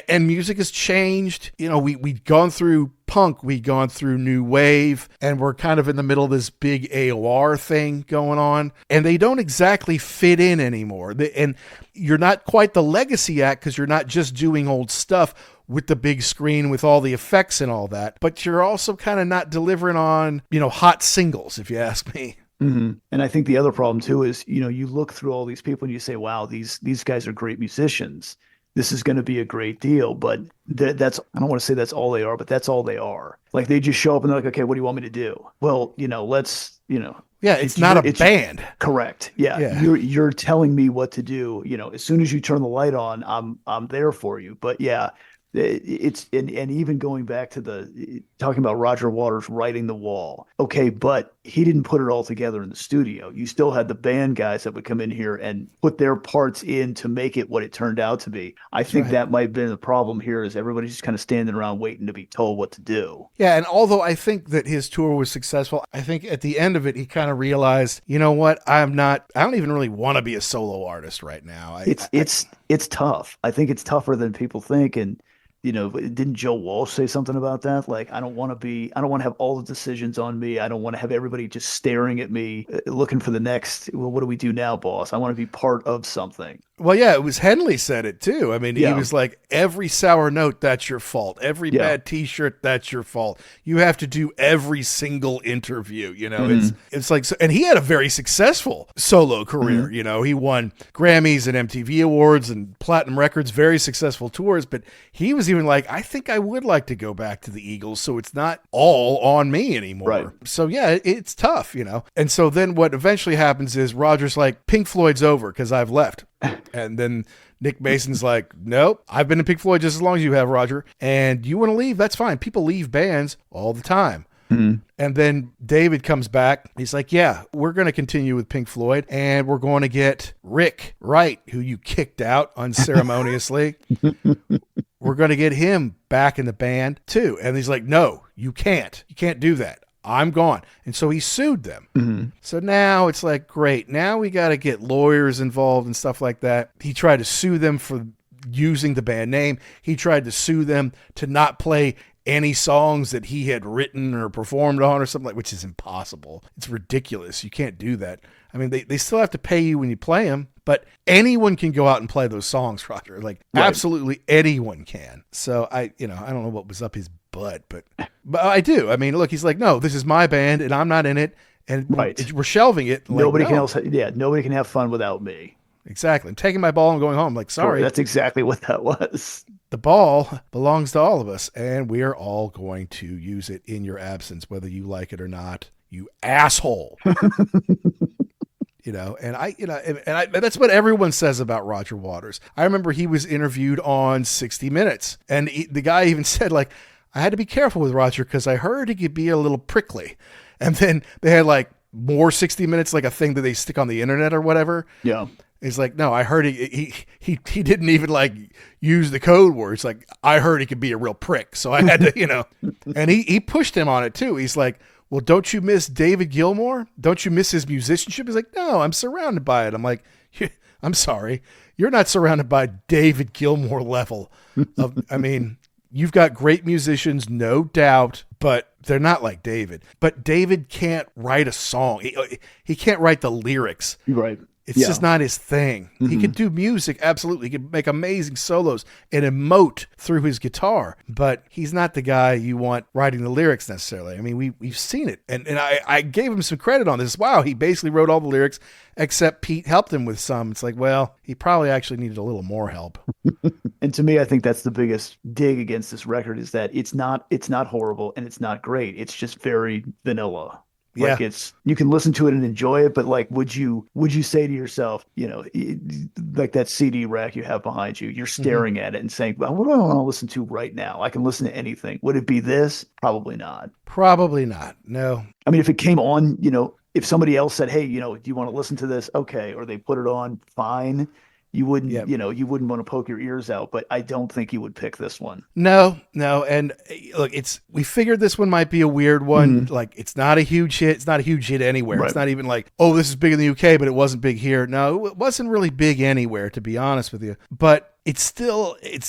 And music has changed. You know, we'd gone through punk, we'd gone through new wave, and we're kind of in the middle of this big AOR thing going on, and they don't exactly fit in anymore. And you're not quite the legacy act because you're not just doing old stuff with the big screen with all the effects and all that, but you're also kind of not delivering on, you know, hot singles, if you ask me. Mm-hmm. And I think the other problem too is, you know, you look through all these people and you say, wow, these guys are great musicians. This is going to be a great deal. But that's, I don't want to say that's all they are, but that's all they are. Like they just show up and they're like, okay, what do you want me to do? Well, you know, let's, you know. Yeah, it's not a band. Correct. Yeah. You're telling me what to do. You know, as soon as you turn the light on, I'm there for you. But yeah, it's and even going back to talking about Roger Waters writing The Wall. Okay, but he didn't put it all together in the studio. You still had the band guys that would come in here and put their parts in to make it what it turned out to be. I think that might have been the problem here is everybody's just kind of standing around waiting to be told what to do. Yeah, and although I think that his tour was successful, I think at the end of it, he kind of realized, you know what, I don't even really want to be a solo artist right now. It's tough. I think it's tougher than people think. And you know, didn't Joe Walsh say something about that? Like, I don't want to have all the decisions on me. I don't want to have everybody just staring at me, looking for the next, well, what do we do now, boss? I want to be part of something. Well, yeah, it was Henley said it too. I mean, he was like, every sour note, that's your fault. Every bad t-shirt, that's your fault. You have to do every single interview, you know, it's like, and he had a very successful solo career. You know, he won Grammys and MTV awards and platinum records, very successful tours, but he was even like, I think I would like to go back to the Eagles. So it's not all on me anymore. Right. So yeah, it's tough, you know? And so then what eventually happens is Roger's like, Pink Floyd's over because I've left. And then Nick Mason's like, nope, I've been in Pink Floyd just as long as you have, Roger. And you want to leave? That's fine. People leave bands all the time. And then David comes back. He's like, yeah, we're going to continue with Pink Floyd. And we're going to get Rick Wright, who you kicked out unceremoniously. We're going to get him back in the band too. And he's like, no, you can't. You can't do that. I'm gone. And so he sued them. So now it's like, great. Now we got to get lawyers involved and stuff like that. He tried to sue them for using the band name. He tried to sue them to not play any songs that he had written or performed on or something like, which is impossible. It's ridiculous. You can't do that. I mean, they still have to pay you when you play them, but anyone can go out and play those songs, Roger. Like absolutely anyone can. So I don't know what was up his butt, but I do. I mean, look, he's like, no, this is my band and I'm not in it. And we're shelving it. Like, nobody can have fun without me. Exactly. I'm taking my ball and going home. Like, sorry. That's exactly what that was. The ball belongs to all of us, and we are all going to use it in your absence, whether you like it or not, you asshole. You know, and that's what everyone says about Roger Waters. I remember he was interviewed on 60 Minutes, and the guy even said, like, I had to be careful with Roger because I heard he could be a little prickly. And then they had like more 60 Minutes, like a thing that they stick on the internet or whatever. Yeah. He's like, no, I heard he didn't even like use the code words. Like, I heard he could be a real prick. So I had to, you know, and he pushed him on it too. He's like, well, don't you miss David Gilmour? Don't you miss his musicianship? He's like, no, I'm surrounded by it. I'm like, I'm sorry. You're not surrounded by David Gilmour level of, I mean, you've got great musicians, no doubt, but they're not like David. But David can't write a song. He can't write the lyrics. Right. It's just not his thing. He could do music, absolutely. He could make amazing solos and emote through his guitar, but he's not the guy you want writing the lyrics necessarily. I mean, we've seen it. And I gave him some credit on this. Wow, he basically wrote all the lyrics, except Pete helped him with some. It's like, well, he probably actually needed a little more help. And to me, I think that's the biggest dig against this record is that it's not horrible and it's not great. It's just very vanilla. Like you can listen to it and enjoy it, but like, would you say to yourself, you know, like that CD rack you have behind you, you're staring at it and saying, well, what do I want to listen to right now? I can listen to anything. Would it be this? Probably not. Probably not. No. I mean, if it came on, you know, if somebody else said, hey, you know, do you want to listen to this? Okay. Or they put it on, fine. You wouldn't, you wouldn't want to poke your ears out, but I don't think you would pick this one. No. And look, we figured this one might be a weird one. Like, it's not a huge hit. It's not a huge hit anywhere. Right. It's not even like, oh, this is big in the UK, but it wasn't big here. No, it wasn't really big anywhere, to be honest with you. But it's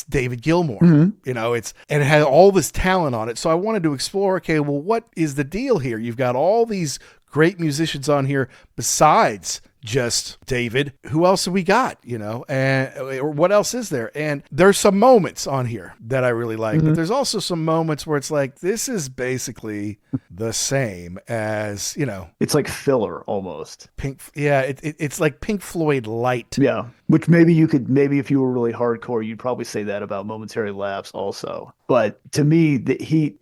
David Gilmour. You know, and it had all this talent on it. So I wanted to explore, okay, well, what is the deal here? You've got all these great musicians on here besides just David. Who else have we got, you know, and what else is there? And there's some moments on here that I really like, but there's also some moments where it's like, this is basically the same as, you know, It's like filler almost. it's like Pink Floyd light. Yeah. Which maybe if you were really hardcore, you'd probably say that about Momentary Lapse also. But to me,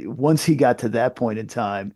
once he got to that point in time,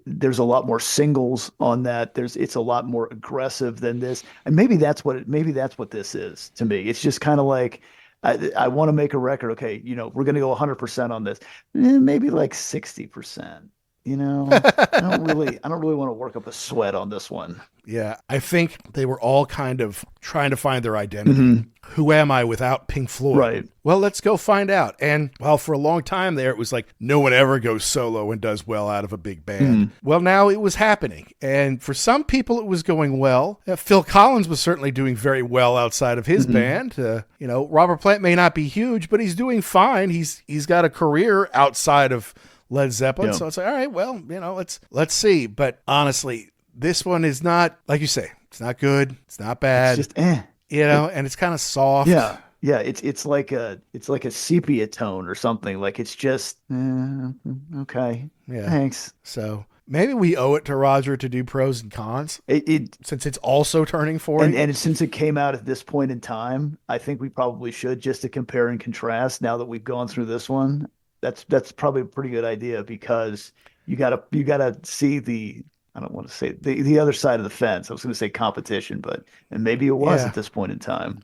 there's a lot more singles on that. It's a lot more aggressive than this. And maybe that's what this is to me. It's just kind of like, I want to make a record. Okay, you know, we're going to go 100% on this. Maybe like 60%. You know, I don't really want to work up a sweat on this one. Yeah, I think they were all kind of trying to find their identity. Who am I without Pink Floyd? Right. Well, let's go find out. And well, for a long time there, it was like no one ever goes solo and does well out of a big band. Well, now it was happening. And for some people, it was going well. Phil Collins was certainly doing very well outside of his band. You know, Robert Plant may not be huge, but he's doing fine. He's got a career outside of Led Zeppelin. So it's like, all right, well, you know, let's see. But honestly, this one is not, like you say, it's not good. It's not bad. It's just you know, and it's kind of soft. Yeah. Yeah. It's like a sepia tone or something. Like it's just okay. Yeah. Thanks. So maybe we owe it to Roger to do pros and cons. Since it's also turning 40. And since it came out at this point in time, I think we probably should, just to compare and contrast now that we've gone through this one. That's probably a pretty good idea, because you gotta see I don't want to say the other side of the fence. I was going to say competition, and maybe it was at this point in time.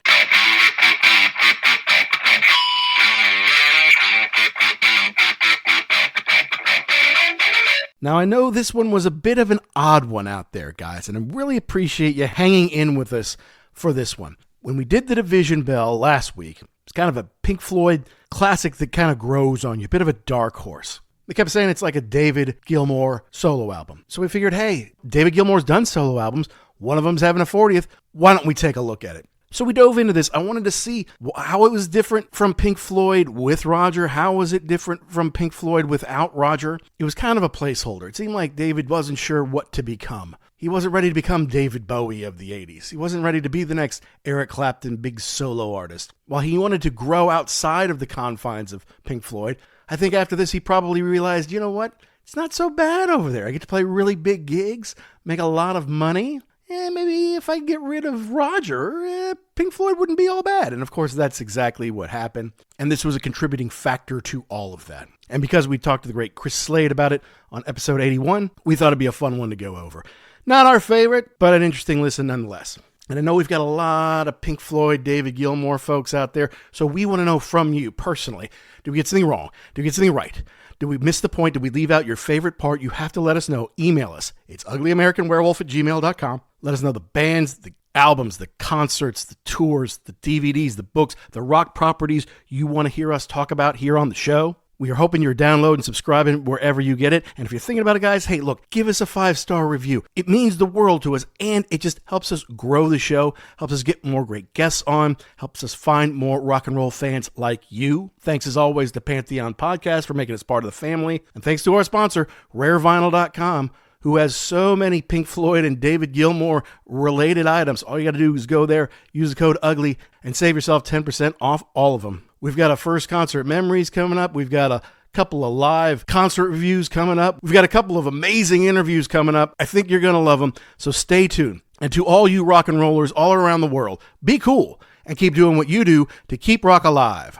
Now, I know this one was a bit of an odd one out there, guys, and I really appreciate you hanging in with us for this one. When we did the Division Bell last week, it's kind of a Pink Floyd classic that kind of grows on you, a bit of a dark horse. They kept saying it's like a David Gilmour solo album. So we figured, hey, David Gilmour's done solo albums. One of them's having a 40th. Why don't we take a look at it? So we dove into this. I wanted to see how it was different from Pink Floyd with Roger. How was it different from Pink Floyd without Roger? It was kind of a placeholder. It seemed like David wasn't sure what to become. He wasn't ready to become David Bowie of the 80s. He wasn't ready to be the next Eric Clapton big solo artist. While he wanted to grow outside of the confines of Pink Floyd, I think after this he probably realized, you know what? It's not so bad over there. I get to play really big gigs, make a lot of money. Maybe if I get rid of Roger, Pink Floyd wouldn't be all bad. And of course, that's exactly what happened. And this was a contributing factor to all of that. And because we talked to the great Chris Slade about it on episode 81, we thought it'd be a fun one to go over. Not our favorite, but an interesting listen nonetheless. And I know we've got a lot of Pink Floyd, David Gilmour folks out there, so we want to know from you personally, did we get something wrong? Did we get something right? Did we miss the point? Did we leave out your favorite part? You have to let us know. Email us. It's uglyamericanwerewolf@gmail.com. Let us know the bands, the albums, the concerts, the tours, the DVDs, the books, the rock properties you want to hear us talk about here on the show. We are hoping you're downloading and subscribing wherever you get it. And if you're thinking about it, guys, hey, look, give us a 5-star review. It means the world to us, and it just helps us grow the show, helps us get more great guests on, helps us find more rock and roll fans like you. Thanks, as always, to Pantheon Podcast for making us part of the family. And thanks to our sponsor, rarevinyl.com, who has so many Pink Floyd and David Gilmour related items. All you got to do is go there, use the code UGLY, and save yourself 10% off all of them. We've got a first concert memories coming up. We've got a couple of live concert reviews coming up. We've got a couple of amazing interviews coming up. I think you're going to love them, so stay tuned. And to all you rock and rollers all around the world, be cool and keep doing what you do to keep rock alive.